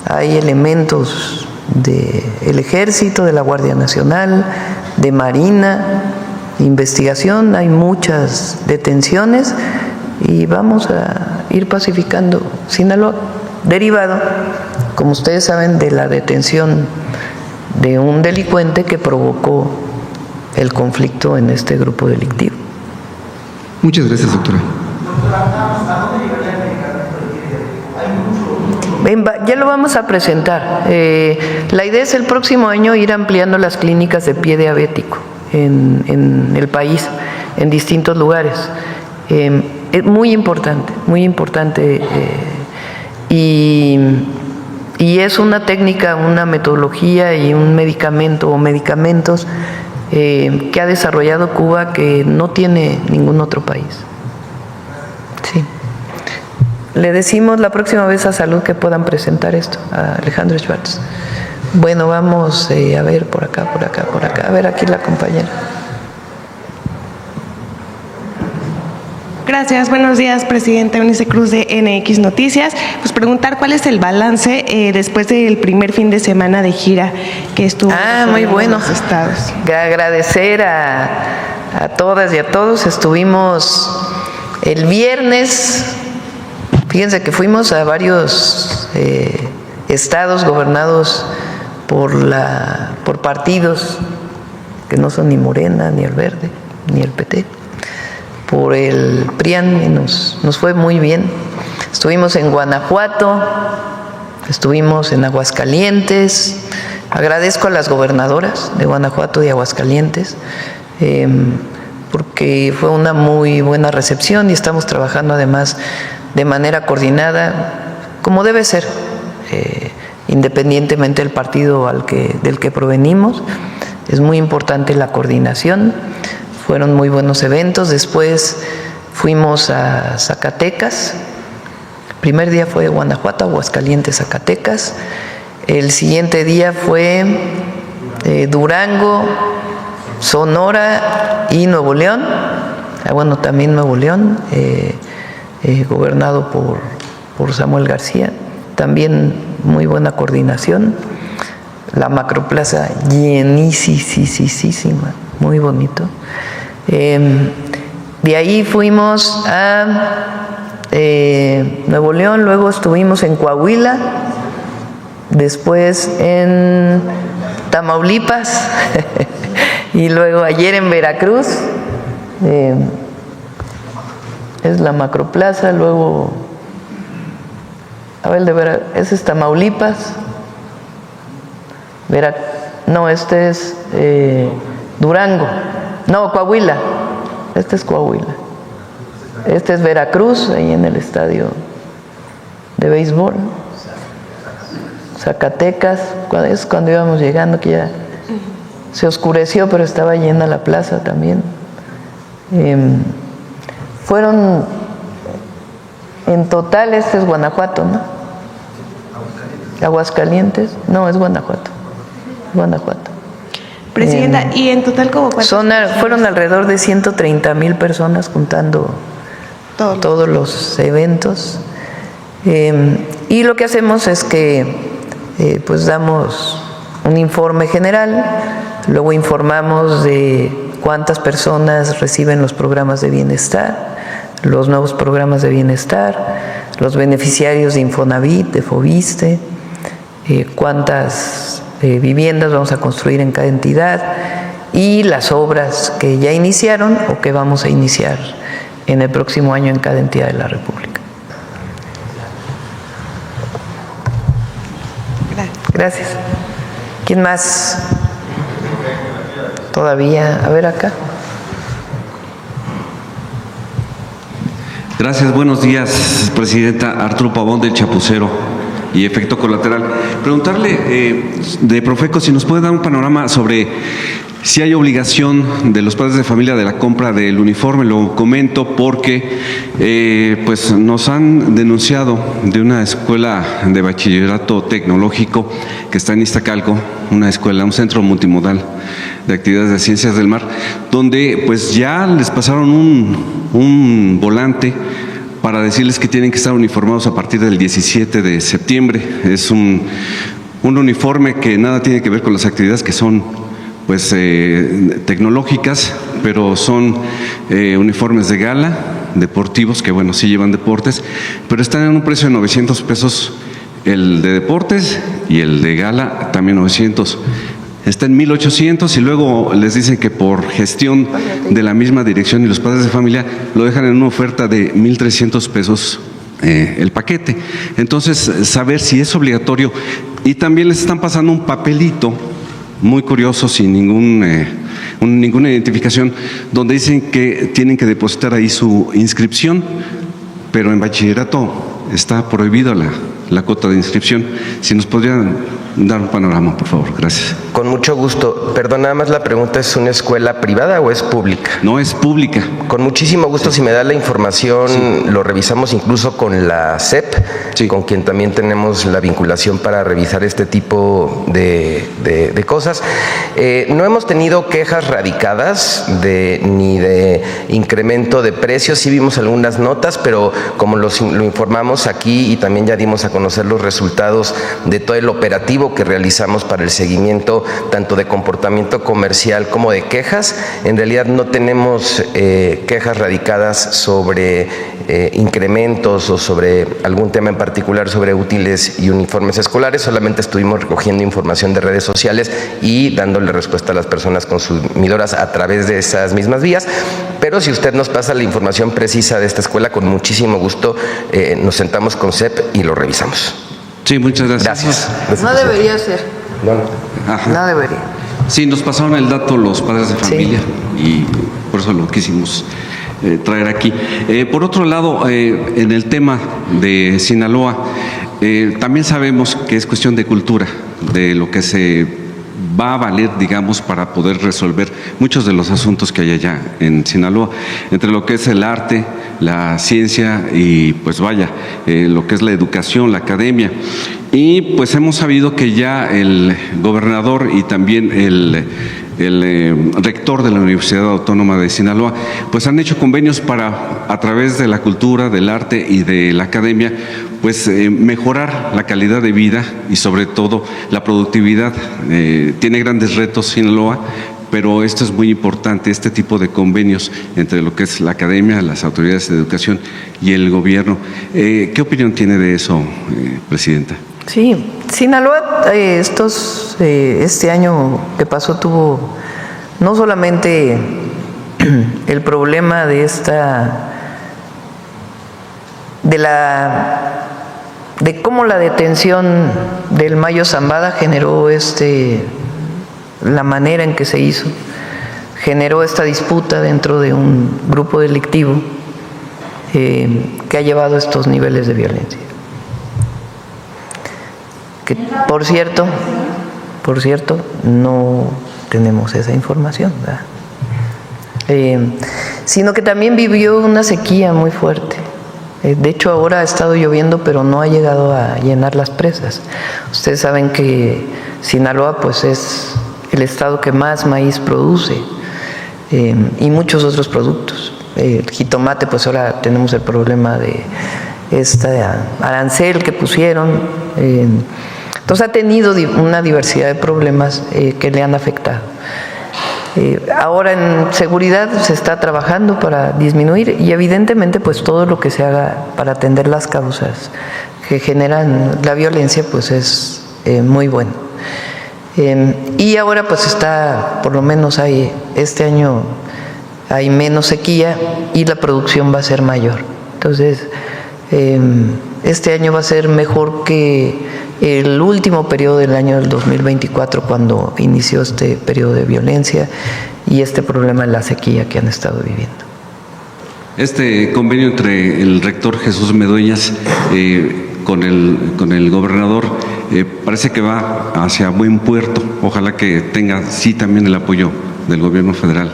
hay elementos del Ejército, de la Guardia Nacional, de Marina, investigación, hay muchas detenciones y vamos a ir pacificando Sinaloa, derivado, como ustedes saben, de la detención de un delincuente que provocó el conflicto en este grupo delictivo. Muchas gracias, doctora. Ya lo vamos a presentar. La idea es el próximo año ir ampliando las clínicas de pie diabético en el país, en distintos lugares. Es muy importante. Y es una técnica, una metodología y un medicamento o medicamentos que ha desarrollado Cuba que no tiene ningún otro país. Sí. Le decimos la próxima vez a Salud que puedan presentar esto, a Alejandro Schwartz. Bueno, vamos a ver por acá. A ver, aquí la compañera. Gracias, buenos días, presidenta Eunice Cruz de NX Noticias. Pues preguntar cuál es el balance después del primer fin de semana de gira que estuvo muy bueno. en los estados. Agradecer a todas y a todos. Estuvimos el viernes, fíjense que fuimos a varios estados gobernados por partidos que no son ni Morena, ni el Verde, ni el PT, por el PRIAN, y nos fue muy bien. Estuvimos en Guanajuato, estuvimos en Aguascalientes. Agradezco a las gobernadoras de Guanajuato y Aguascalientes porque fue una muy buena recepción y estamos trabajando además de manera coordinada, como debe ser, independientemente del partido del que provenimos. Es muy importante la coordinación. Fueron muy buenos eventos. Después fuimos a Zacatecas. El primer día fue Guanajuato, Aguascalientes, Zacatecas. El siguiente día fue Durango, Sonora y Nuevo León. Bueno, también Nuevo León, gobernado por Samuel García. También muy buena coordinación. La macroplaza llenísima, muy bonito. De ahí fuimos a Nuevo León, luego estuvimos en Coahuila, después en Tamaulipas y luego ayer en Veracruz. Es la macroplaza, luego ese es Tamaulipas. Este es Durango. No, Coahuila. Este es Coahuila. Este es Veracruz, ahí en el estadio de béisbol. Zacatecas, es cuando íbamos llegando, que ya se oscureció, pero estaba llena la plaza también. Fueron, en total, este es Guanajuato, ¿no? Aguascalientes, no, es Guanajuato. Presidenta, ¿y en total como cuántas? Fueron alrededor de 130,000 personas juntando todos los eventos. Y lo que hacemos es que pues damos un informe general, luego informamos de cuántas personas reciben los programas de bienestar, los nuevos programas de bienestar, los beneficiarios de Infonavit, de Fobiste, cuántas viviendas vamos a construir en cada entidad y las obras que ya iniciaron o que vamos a iniciar en el próximo año en cada entidad de la República. Gracias. ¿Quién más? Todavía. A ver acá. Gracias, buenos días, presidenta. Arturo Pavón del Chapucero y Efecto Colateral. Preguntarle de Profeco si nos puede dar un panorama sobre si hay obligación de los padres de familia de la compra del uniforme. Lo comento porque pues nos han denunciado de una escuela de bachillerato tecnológico que está en Iztacalco, un centro multimodal de actividades de ciencias del mar, donde pues ya les pasaron un volante para decirles que tienen que estar uniformados a partir del 17 de septiembre. Es un uniforme que nada tiene que ver con las actividades que son pues tecnológicas, pero son uniformes de gala, deportivos, que bueno, sí llevan deportes, pero están en un precio de 900 pesos el de deportes y el de gala también 900. Está en 1,800 y luego les dicen que por gestión de la misma dirección y los padres de familia lo dejan en una oferta de 1,300 pesos el paquete. Entonces, saber si es obligatorio. Y también les están pasando un papelito muy curioso, sin ninguna identificación, donde dicen que tienen que depositar ahí su inscripción, pero en bachillerato está prohibido la cuota de inscripción. Si nos podrían dar un panorama, por favor. Gracias. Con mucho gusto. Perdón, nada más la pregunta, ¿es una escuela privada o es pública? No, es pública. Con muchísimo gusto, si me da la información, lo revisamos incluso con la SEP, con quien también tenemos la vinculación para revisar este tipo de cosas. No hemos tenido quejas radicadas ni de incremento de precios. Sí vimos algunas notas, pero como lo informamos aquí y también ya dimos a conocer los resultados de todo el operativo que realizamos para el seguimiento tanto de comportamiento comercial como de quejas, en realidad no tenemos quejas radicadas sobre incrementos o sobre algún tema en particular sobre útiles y uniformes escolares. Solamente estuvimos recogiendo información de redes sociales y dándole respuesta a las personas consumidoras a través de esas mismas vías. Pero si usted nos pasa la información precisa de esta escuela, con muchísimo gusto nos sentamos con SEP y lo revisamos. Sí, muchas gracias. Gracias. No debería ser. No debería. Sí, nos pasaron el dato los padres de familia y por eso lo quisimos traer aquí. Por otro lado, en el tema de Sinaloa, también sabemos que es cuestión de cultura, de lo que se va a valer, digamos, para poder resolver muchos de los asuntos que hay allá en Sinaloa, entre lo que es el arte, la ciencia y pues vaya, lo que es la educación, la academia. Y pues hemos sabido que ya el gobernador y también el rector de la Universidad Autónoma de Sinaloa, pues han hecho convenios para, a través de la cultura, del arte y de la academia, pues mejorar la calidad de vida y sobre todo la productividad. Tiene grandes retos Sinaloa, pero esto es muy importante, este tipo de convenios entre lo que es la academia, las autoridades de educación y el gobierno. ¿Qué opinión tiene de eso, presidenta? Sí, Sinaloa este año que pasó tuvo no solamente el problema de cómo la detención del Mayo Zambada generó la manera en que se hizo, generó esta disputa dentro de un grupo delictivo que ha llevado a estos niveles de violencia. Que, por cierto, no tenemos esa información, ¿verdad? Sino que también vivió una sequía muy fuerte. De hecho, ahora ha estado lloviendo, pero no ha llegado a llenar las presas. Ustedes saben que Sinaloa pues es el estado que más maíz produce y muchos otros productos. El jitomate, pues ahora tenemos el problema de arancel que pusieron. Entonces ha tenido una diversidad de problemas que le han afectado. Ahora en seguridad se está trabajando para disminuir y evidentemente pues todo lo que se haga para atender las causas que generan la violencia pues es muy bueno. Y ahora pues por lo menos este año hay menos sequía y la producción va a ser mayor. Entonces este año va a ser mejor que el último periodo del año del 2024, cuando inició este periodo de violencia y este problema de la sequía que han estado viviendo. Este convenio entre el rector Jesús Medueñas con el gobernador parece que va hacia buen puerto. Ojalá que tenga sí también el apoyo del gobierno federal.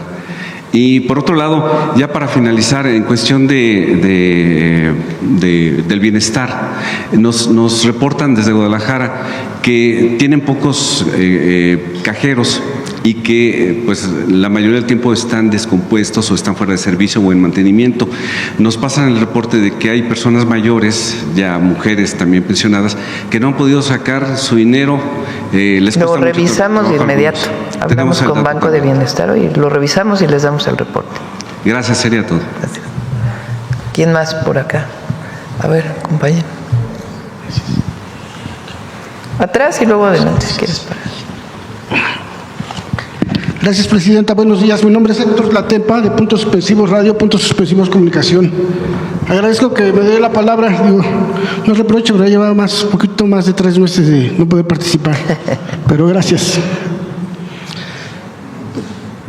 Y por otro lado, ya para finalizar, en cuestión del bienestar, nos reportan desde Guadalajara que tienen pocos cajeros y que pues la mayoría del tiempo están descompuestos o están fuera de servicio o en mantenimiento. Nos pasan el reporte de que hay personas mayores, ya mujeres también pensionadas, que no han podido sacar su dinero. Lo revisamos de inmediato. Hablamos con Banco de Bienestar y lo revisamos y les damos el reporte. Gracias, sería todo. Gracias. ¿Quién más por acá? A ver, compañero. Atrás y luego adelante, si quieres parar. Gracias, Presidenta. Buenos días. Mi nombre es Héctor Latempa, de Puntos Suspensivos Radio, Puntos Suspensivos Comunicación. Agradezco que me dé la palabra. Digo, no reprocho, pero he llevado un poquito más de 3 meses de no poder participar. Pero gracias.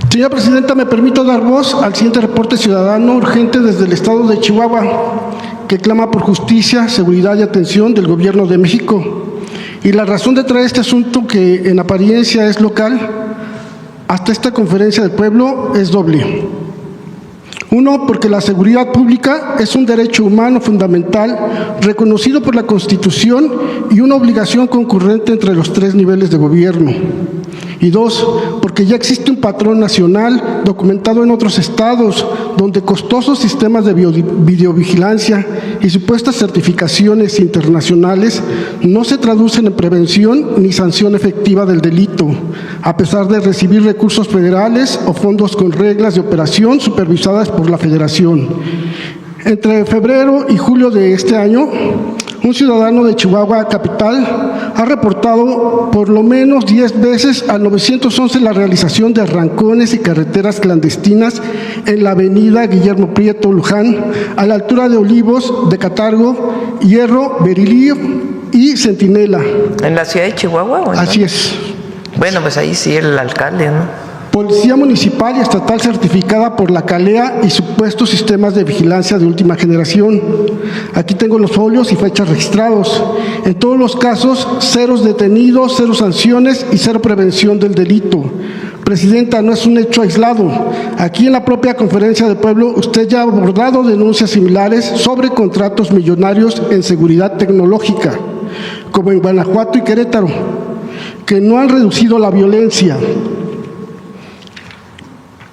Señora Presidenta, me permito dar voz al siguiente reporte ciudadano urgente desde el estado de Chihuahua, que clama por justicia, seguridad y atención del Gobierno de México. Y la razón de traer este asunto, que en apariencia es local, hasta esta conferencia del pueblo, es doble. Uno, porque la seguridad pública es un derecho humano fundamental reconocido por la Constitución y una obligación concurrente entre los 3 niveles de gobierno. Y 2, porque ya existe un patrón nacional documentado en otros estados, donde costosos sistemas de videovigilancia y supuestas certificaciones internacionales no se traducen en prevención ni sanción efectiva del delito, a pesar de recibir recursos federales o fondos con reglas de operación supervisadas por la Federación. Entre febrero y julio de este año, un ciudadano de Chihuahua capital ha reportado por lo menos 10 veces al 911 la realización de arrancones y carreteras clandestinas en la avenida Guillermo Prieto Luján, a la altura de Olivos, de Catargo, Hierro, Berilío y Centinela. ¿En la ciudad de Chihuahua? ¿O en Así dónde? es. Bueno, pues ahí sí el alcalde, ¿no? Policía municipal y estatal certificada por la CALEA y supuestos sistemas de vigilancia de última generación. Aquí tengo los folios y fechas registrados. En todos los casos, 0 detenidos, 0 sanciones y 0 prevención del delito. Presidenta, no es un hecho aislado. Aquí en la propia conferencia del pueblo, usted ya ha abordado denuncias similares sobre contratos millonarios en seguridad tecnológica, como en Guanajuato y Querétaro, que no han reducido la violencia.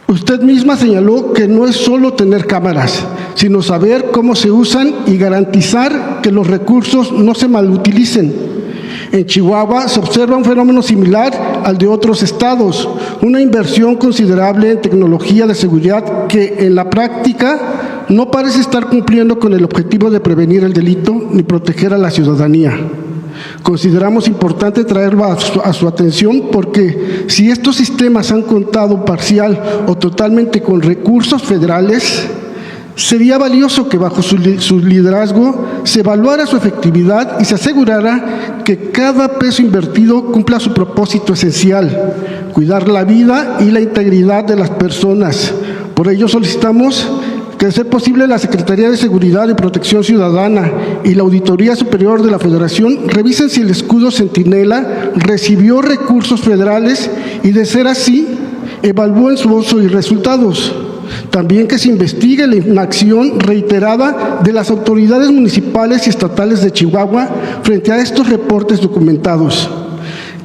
Usted misma señaló que no es solo tener cámaras, sino saber cómo se usan y garantizar que los recursos no se malutilicen. En Chihuahua se observa un fenómeno similar al de otros estados, una inversión considerable en tecnología de seguridad que en la práctica no parece estar cumpliendo con el objetivo de prevenir el delito ni proteger a la ciudadanía. Consideramos importante traerlo a su atención porque si estos sistemas han contado parcial o totalmente con recursos federales, sería valioso que bajo su liderazgo se evaluara su efectividad y se asegurara que cada peso invertido cumpla su propósito esencial, cuidar la vida y la integridad de las personas. Por ello solicitamos que, de ser posible, la Secretaría de Seguridad y Protección Ciudadana y la Auditoría Superior de la Federación revisen si el escudo Centinela recibió recursos federales y, de ser así, evalúen su uso y resultados. También que se investigue la inacción reiterada de las autoridades municipales y estatales de Chihuahua frente a estos reportes documentados.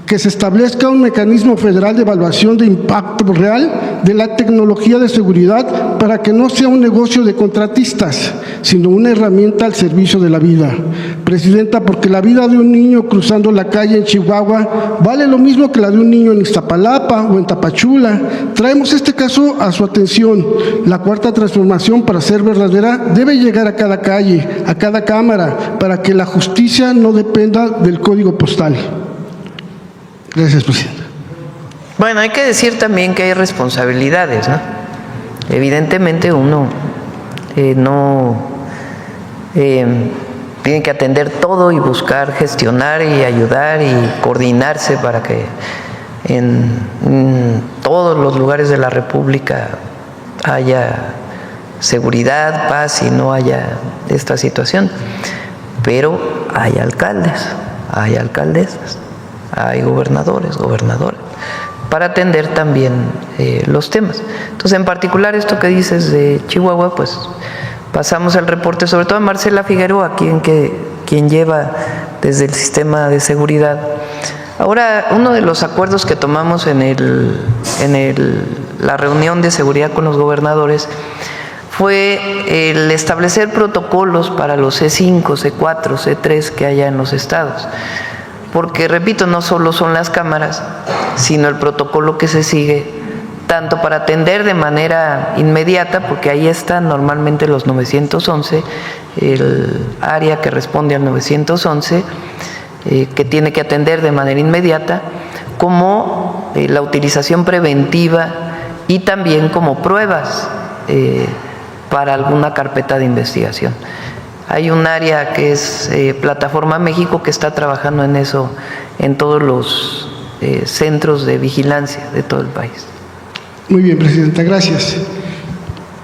Que se establezca un mecanismo federal de evaluación de impacto real de la tecnología de seguridad para que no sea un negocio de contratistas, sino una herramienta al servicio de la vida. Presidenta, porque la vida de un niño cruzando la calle en Chihuahua vale lo mismo que la de un niño en Iztapalapa o en Tapachula. Traemos este caso a su atención. La cuarta transformación, para ser verdadera, debe llegar a cada calle, a cada cámara, para que la justicia no dependa del código postal. Gracias, Presidenta. Bueno, hay que decir también que hay responsabilidades, ¿no? Evidentemente uno tiene que atender todo y buscar gestionar y ayudar y coordinarse para que en todos los lugares de la República haya seguridad, paz y no haya esta situación. Pero hay alcaldes, hay alcaldesas, hay gobernadoras, para atender también los temas. Entonces, en particular, esto que dices de Chihuahua, pues pasamos el reporte, sobre todo a Marcela Figueroa, quien lleva desde el sistema de seguridad. Ahora, uno de los acuerdos que tomamos en la reunión de seguridad con los gobernadores fue el establecer protocolos para los C5, C4, C3 que haya en los estados. Porque, repito, no solo son las cámaras, sino el protocolo que se sigue tanto para atender de manera inmediata, porque ahí están normalmente los 911, el área que responde al 911, que tiene que atender de manera inmediata, como la utilización preventiva y también como pruebas para alguna carpeta de investigación. Hay un área que es Plataforma México que está trabajando en eso en todos los centros de vigilancia de todo el país. Muy bien, Presidenta, gracias.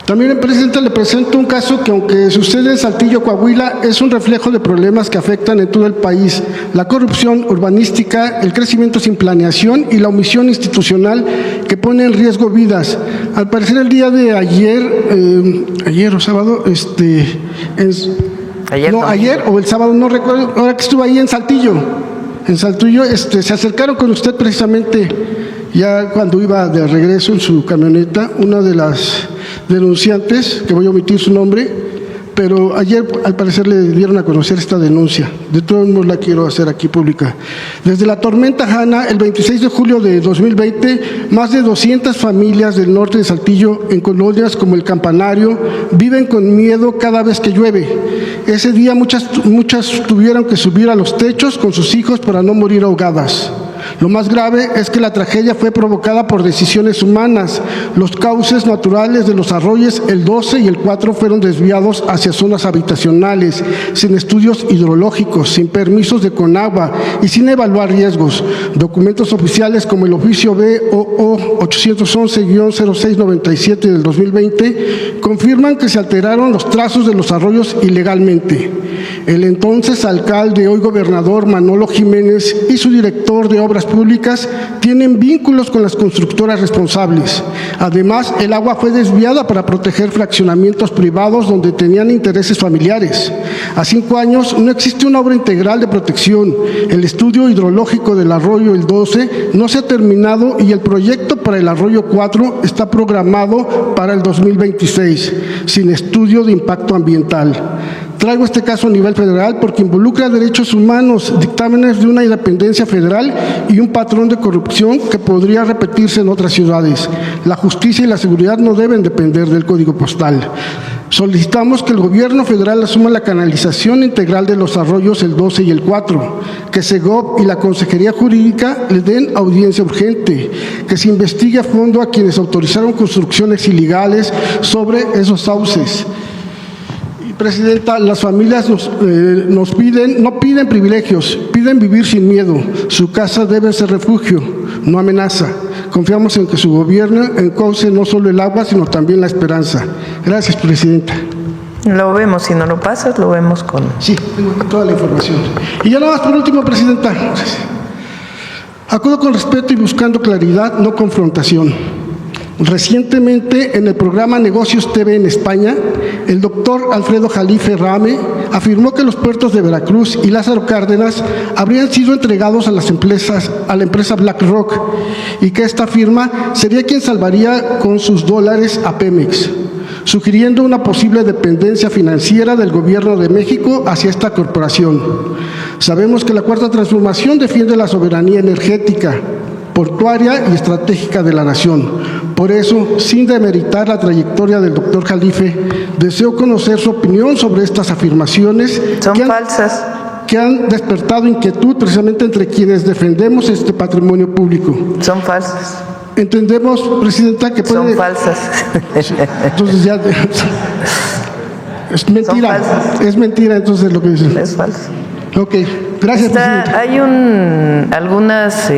También, Presidenta, le presento un caso que, aunque sucede en Saltillo, Coahuila, es un reflejo de problemas que afectan en todo el país: la corrupción urbanística, el crecimiento sin planeación y la omisión institucional que pone en riesgo vidas. Al parecer, el día de ayer o sábado, ayer o el sábado, no recuerdo, ahora que estuve ahí en Saltillo, se acercaron con usted precisamente, ya cuando iba de regreso en su camioneta, una de las denunciantes, que voy a omitir su nombre, pero ayer al parecer le dieron a conocer esta denuncia. De todos modos la quiero hacer aquí pública. Desde la tormenta Hanna, el 26 de julio de 2020, más de 200 familias del norte de Saltillo, en colonias como El Campanario, viven con miedo cada vez que llueve. Ese día muchas tuvieron que subir a los techos con sus hijos para no morir ahogadas. Lo más grave es que la tragedia fue provocada por decisiones humanas. Los cauces naturales de los arroyos, el 12 y el 4, fueron desviados hacia zonas habitacionales, sin estudios hidrológicos, sin permisos de Conagua y sin evaluar riesgos. Documentos oficiales como el oficio BOO 811-0697 del 2020 confirman que se alteraron los trazos de los arroyos ilegalmente. El entonces alcalde, hoy gobernador, Manolo Jiménez, y su director de Obras Públicas tienen vínculos con las constructoras responsables. Además, el agua fue desviada para proteger fraccionamientos privados donde tenían intereses familiares. A 5 años no existe una obra integral de protección. El estudio hidrológico del arroyo el 12 no se ha terminado y el proyecto para el arroyo 4 está programado para el 2026, sin estudio de impacto ambiental. Traigo este caso a nivel federal porque involucra derechos humanos, dictámenes de una independencia federal y un patrón de corrupción que podría repetirse en otras ciudades. La justicia y la seguridad no deben depender del código postal. Solicitamos que el gobierno federal asuma la canalización integral de los arroyos el 12 y el 4, que SEGOV y la Consejería Jurídica le den audiencia urgente, que se investigue a fondo a quienes autorizaron construcciones ilegales sobre esos sauces. Presidenta, las familias no piden privilegios, piden vivir sin miedo. Su casa debe ser refugio, no amenaza. Confiamos en que su gobierno encauce no solo el agua, sino también la esperanza. Gracias, Presidenta. Lo vemos, si no lo pasas, lo vemos con... Sí, tengo toda la información. Y ya nada más por último, Presidenta. Acudo con respeto y buscando claridad, no confrontación. Recientemente, en el programa Negocios TV en España, el doctor Alfredo Jalife Rame afirmó que los puertos de Veracruz y Lázaro Cárdenas habrían sido entregados a la empresa BlackRock y que esta firma sería quien salvaría con sus dólares a Pemex, sugiriendo una posible dependencia financiera del Gobierno de México hacia esta corporación. Sabemos que la Cuarta Transformación defiende la soberanía energética, portuaria y estratégica de la nación. Por eso, sin demeritar la trayectoria del doctor Jalife, deseo conocer su opinión sobre estas afirmaciones. Son falsas. Que han despertado inquietud precisamente entre quienes defendemos este patrimonio público. Son falsas. Entendemos, Presidenta, que puede... Son falsas. Entonces ya... Es mentira. Es mentira, entonces, lo que dicen. Es falso. Ok, gracias, Presidenta. Hay algunas...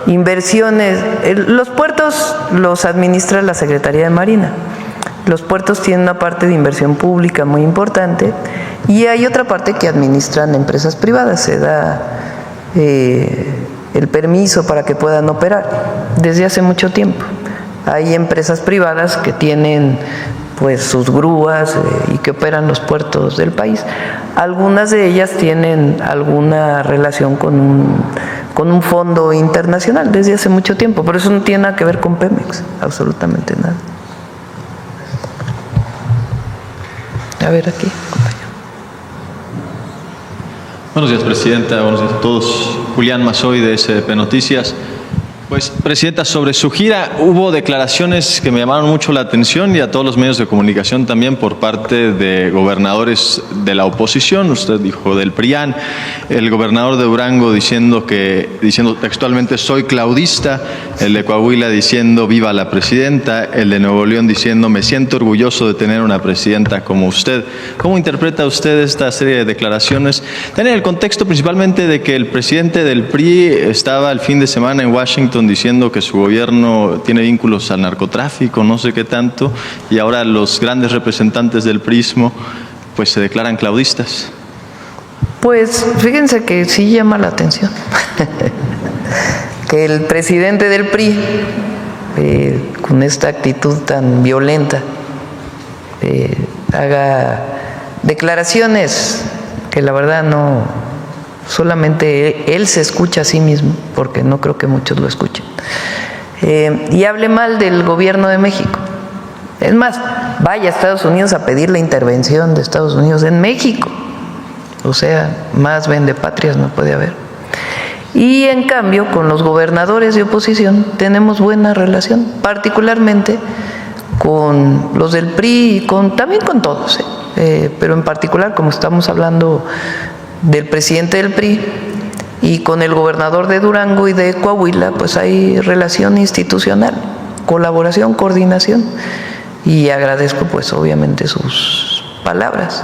inversiones, los puertos los administra la Secretaría de Marina. Los puertos tienen una parte de inversión pública muy importante y hay otra parte que administran empresas privadas. Se da el permiso para que puedan operar desde hace mucho tiempo. Hay empresas privadas que tienen pues sus grúas y que operan los puertos del país. Algunas de ellas tienen alguna relación con un fondo internacional desde hace mucho tiempo, pero eso no tiene nada que ver con Pemex, absolutamente nada. A ver aquí, compañero. Buenos días, Presidenta. Buenos días a todos. Julián Mazoy, de SDP Noticias. Pues, Presidenta, sobre su gira hubo declaraciones que me llamaron mucho la atención y a todos los medios de comunicación también por parte de gobernadores de la oposición. Usted dijo del PRIAN, el gobernador de Durango diciendo textualmente soy claudista, el de Coahuila diciendo viva la presidenta, el de Nuevo León diciendo me siento orgulloso de tener una presidenta como usted. ¿Cómo interpreta usted esta serie de declaraciones? En el contexto principalmente de que el presidente del PRI estaba el fin de semana en Washington diciendo que su gobierno tiene vínculos al narcotráfico, no sé qué tanto, y ahora los grandes representantes del PRIismo pues se declaran claudistas. Pues fíjense que sí llama la atención que el presidente del PRI, con esta actitud tan violenta, haga declaraciones que la verdad no, solamente él se escucha a sí mismo, porque no creo que muchos lo escuchen, y hable mal del gobierno de México. Es más, vaya a Estados Unidos a pedir la intervención de Estados Unidos en México. O sea, más vendepatrias no puede haber. Y en cambio, con los gobernadores de oposición tenemos buena relación, particularmente con los del PRI y también con todos, pero en particular, como estamos hablando del presidente del PRI y con el gobernador de Durango y de Coahuila, pues hay relación institucional, colaboración, coordinación, y agradezco pues obviamente sus palabras.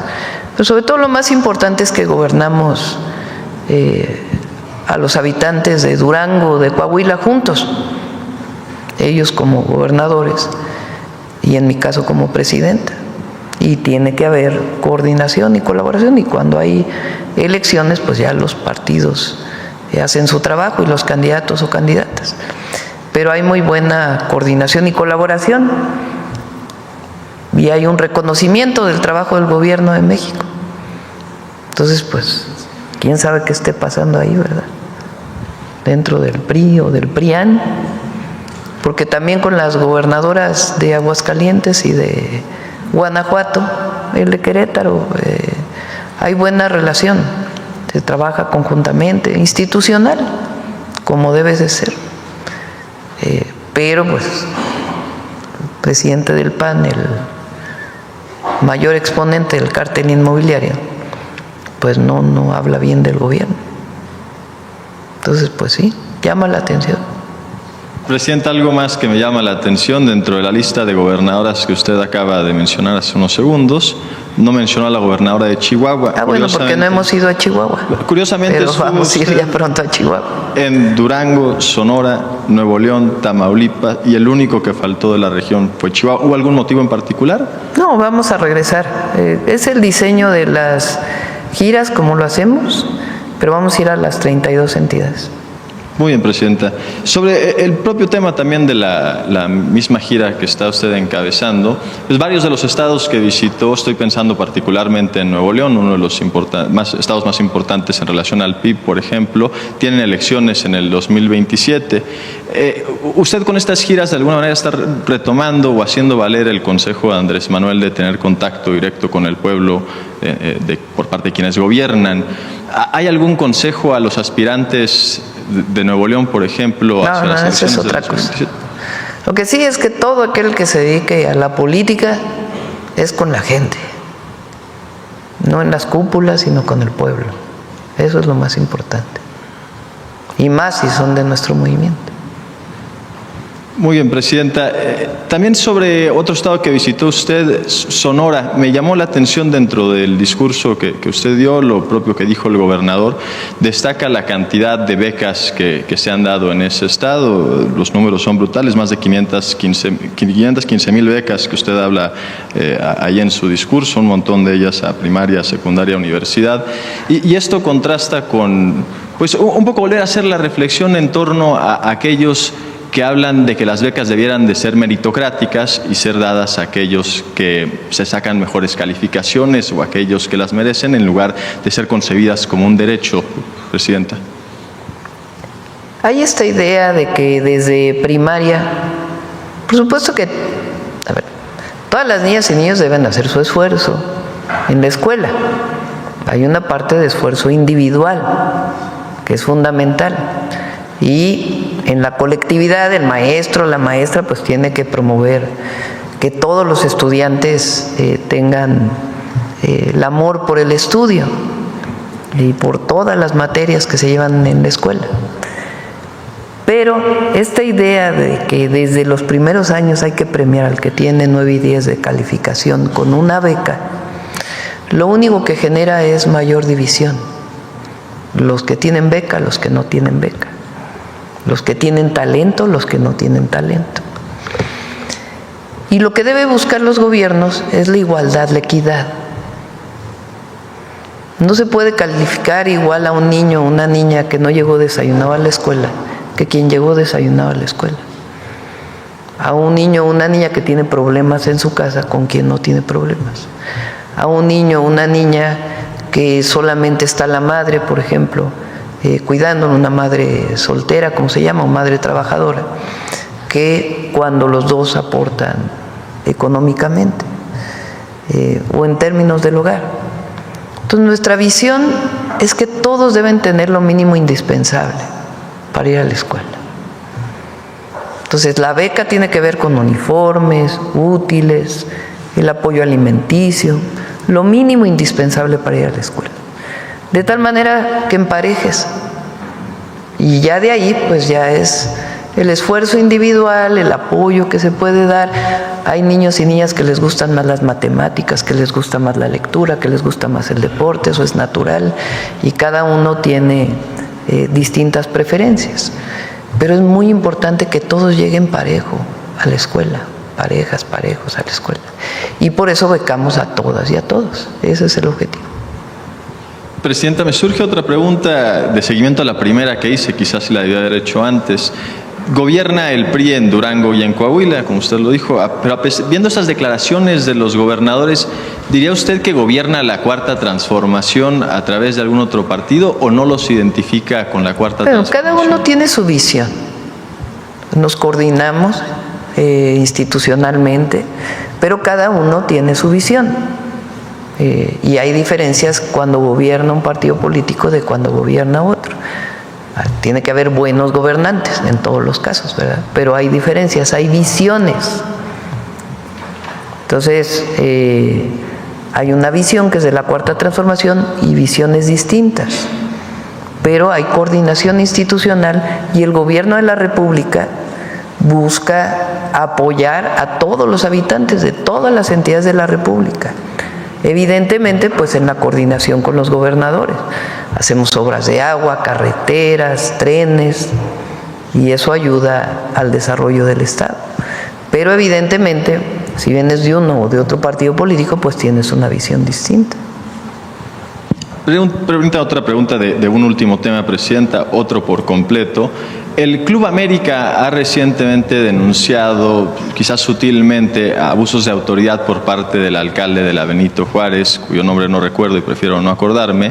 Pero sobre todo lo más importante es que gobernamos a los habitantes de Durango, de Coahuila juntos, ellos como gobernadores y en mi caso como presidenta. Y tiene que haber coordinación y colaboración, y cuando hay elecciones pues ya los partidos hacen su trabajo y los candidatos o candidatas, pero hay muy buena coordinación y colaboración y hay un reconocimiento del trabajo del gobierno de México. Entonces pues quién sabe qué esté pasando ahí, ¿verdad? Dentro del PRI o del PRIAN, porque también con las gobernadoras de Aguascalientes y de Guanajuato, el de Querétaro, hay buena relación, se trabaja conjuntamente, institucional, como debe de ser. Pero pues el presidente del PAN, el mayor exponente del cártel inmobiliario, pues no habla bien del gobierno. Entonces pues sí, llama la atención. Presidenta, algo más que me llama la atención dentro de la lista de gobernadoras que usted acaba de mencionar hace unos segundos, no mencionó a la gobernadora de Chihuahua. Bueno, porque no hemos ido a Chihuahua. Curiosamente, pero vamos a ir ya pronto a Chihuahua. En Durango, Sonora, Nuevo León, Tamaulipas, y el único que faltó de la región fue Chihuahua. ¿Hubo algún motivo en particular? No, vamos a regresar. Es el diseño de las giras, como lo hacemos, pero vamos a ir a las 32 entidades. Muy bien, Presidenta. Sobre el propio tema también de la misma gira que está usted encabezando, pues varios de los estados que visitó, estoy pensando particularmente en Nuevo León, uno de los estados más importantes en relación al PIB, por ejemplo, tienen elecciones en el 2027. ¿Usted con estas giras de alguna manera está retomando o haciendo valer el consejo de Andrés Manuel de tener contacto directo con el pueblo por parte de quienes gobiernan? ¿Hay algún consejo a los aspirantes de Nuevo León, por ejemplo, hacia las elecciones? Eso es otra cosa. Lo que sí es que todo aquel que se dedique a la política es con la gente, no en las cúpulas, sino con el pueblo. Eso es lo más importante. Y más si son de nuestro movimiento. Muy bien, Presidenta. También sobre otro estado que visitó usted, Sonora, me llamó la atención dentro del discurso que usted dio, lo propio que dijo el gobernador, destaca la cantidad de becas que se han dado en ese estado, los números son brutales, más de 515,000 becas que usted habla ahí en su discurso, un montón de ellas a primaria, secundaria, universidad, y esto contrasta con, pues, un poco volver a hacer la reflexión en torno a aquellos que hablan de que las becas debieran de ser meritocráticas y ser dadas a aquellos que se sacan mejores calificaciones o a aquellos que las merecen, en lugar de ser concebidas como un derecho, Presidenta. Hay esta idea de que desde primaria, por supuesto que, todas las niñas y niños deben hacer su esfuerzo en la escuela. Hay una parte de esfuerzo individual que es fundamental y en la colectividad, el maestro, la maestra, pues tiene que promover que todos los estudiantes tengan el amor por el estudio y por todas las materias que se llevan en la escuela. Pero esta idea de que desde los primeros años hay que premiar al que tiene 9 y 10 de calificación con una beca, lo único que genera es mayor división. Los que tienen beca, los que no tienen beca. Los que tienen talento, los que no tienen talento. Y lo que deben buscar los gobiernos es la igualdad, la equidad. No se puede calificar igual a un niño o una niña que no llegó desayunado a la escuela que quien llegó desayunado a la escuela. A un niño o una niña que tiene problemas en su casa con quien no tiene problemas. A un niño o una niña que solamente está la madre, por ejemplo, cuidando, una madre soltera, como se llama, o madre trabajadora, que cuando los dos aportan económicamente o en términos del hogar. Entonces nuestra visión es que todos deben tener lo mínimo indispensable para ir a la escuela. Entonces la beca tiene que ver con uniformes, útiles, el apoyo alimenticio, lo mínimo indispensable para ir a la escuela. De tal manera que emparejes. Y ya de ahí, pues ya es el esfuerzo individual, el apoyo que se puede dar. Hay niños y niñas que les gustan más las matemáticas, que les gusta más la lectura, que les gusta más el deporte, eso es natural. Y cada uno tiene distintas preferencias. Pero es muy importante que todos lleguen parejo a la escuela, parejas, parejos a la escuela. Y por eso becamos a todas y a todos. Ese es el objetivo. Presidenta, me surge otra pregunta de seguimiento a la primera que hice, quizás la debía haber hecho antes. Gobierna el PRI en Durango y en Coahuila, como usted lo dijo, pero viendo esas declaraciones de los gobernadores, ¿diría usted que gobierna la Cuarta Transformación a través de algún otro partido o no los identifica con la Cuarta Transformación? Cada uno tiene su visión. Nos coordinamos institucionalmente, pero cada uno tiene su visión. Y hay diferencias cuando gobierna un partido político de cuando gobierna otro. Tiene que haber buenos gobernantes en todos los casos, ¿verdad? Pero hay diferencias, hay visiones. Entonces, hay una visión que es de la Cuarta Transformación y visiones distintas. Pero hay coordinación institucional y el gobierno de la República busca apoyar a todos los habitantes de todas las entidades de la República. Evidentemente, pues en la coordinación con los gobernadores. Hacemos obras de agua, carreteras, trenes, y eso ayuda al desarrollo del Estado. Pero evidentemente, si vienes de uno o de otro partido político, pues tienes una visión distinta. Otra pregunta de un último tema, Presidenta, otro por completo. El Club América ha recientemente denunciado, quizás sutilmente, abusos de autoridad por parte del alcalde de la Benito Juárez, cuyo nombre no recuerdo y prefiero no acordarme,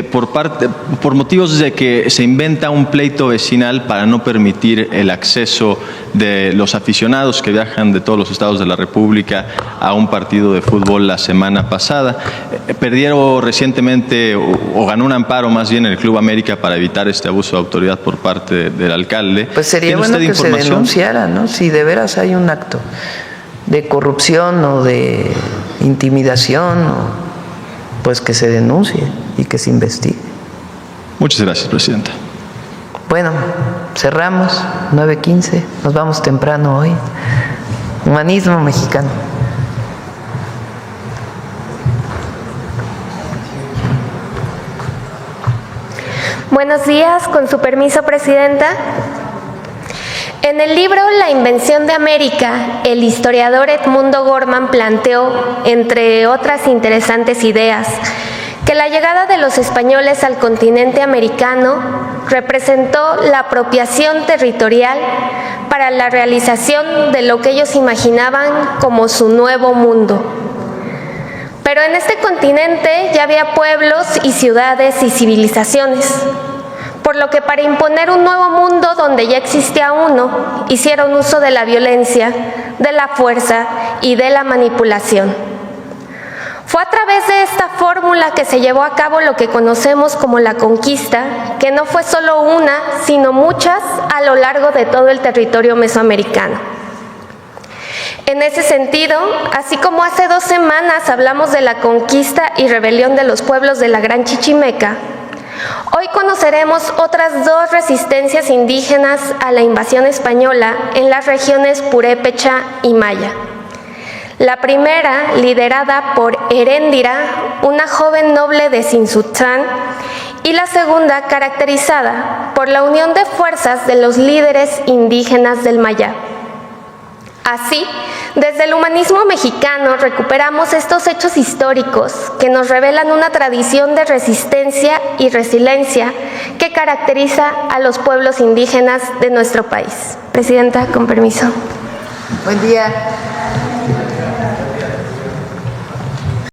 por motivos de que se inventa un pleito vecinal para no permitir el acceso de los aficionados que viajan de todos los estados de la República a un partido de fútbol la semana pasada. Perdieron recientemente, o ganó un amparo más bien el Club América para evitar este abuso de autoridad por parte del alcalde. Pues sería bueno que se denunciara, ¿no? Si de veras hay un acto de corrupción o de intimidación, pues que se denuncie y que se investigue. Muchas gracias, Presidenta. Bueno, cerramos, 9:15, nos vamos temprano hoy. Humanismo mexicano. Buenos días, con su permiso, Presidenta. En el libro La invención de América, el historiador Edmundo Gorman planteó, entre otras interesantes ideas, que la llegada de los españoles al continente americano representó la apropiación territorial para la realización de lo que ellos imaginaban como su nuevo mundo. Pero en este continente ya había pueblos y ciudades y civilizaciones, por lo que para imponer un nuevo mundo donde ya existía uno, hicieron uso de la violencia, de la fuerza y de la manipulación. Fue a través de esta fórmula que se llevó a cabo lo que conocemos como la conquista, que no fue solo una, sino muchas a lo largo de todo el territorio mesoamericano. En ese sentido, así como hace 2 semanas hablamos de la conquista y rebelión de los pueblos de la Gran Chichimeca, hoy conoceremos otras 2 resistencias indígenas a la invasión española en las regiones purépecha y maya. La primera, liderada por Heréndira, una joven noble de Cinzutzán, y la segunda, caracterizada por la unión de fuerzas de los líderes indígenas del Mayab. Así, desde el humanismo mexicano recuperamos estos hechos históricos que nos revelan una tradición de resistencia y resiliencia que caracteriza a los pueblos indígenas de nuestro país. Presidenta, con permiso. Buen día.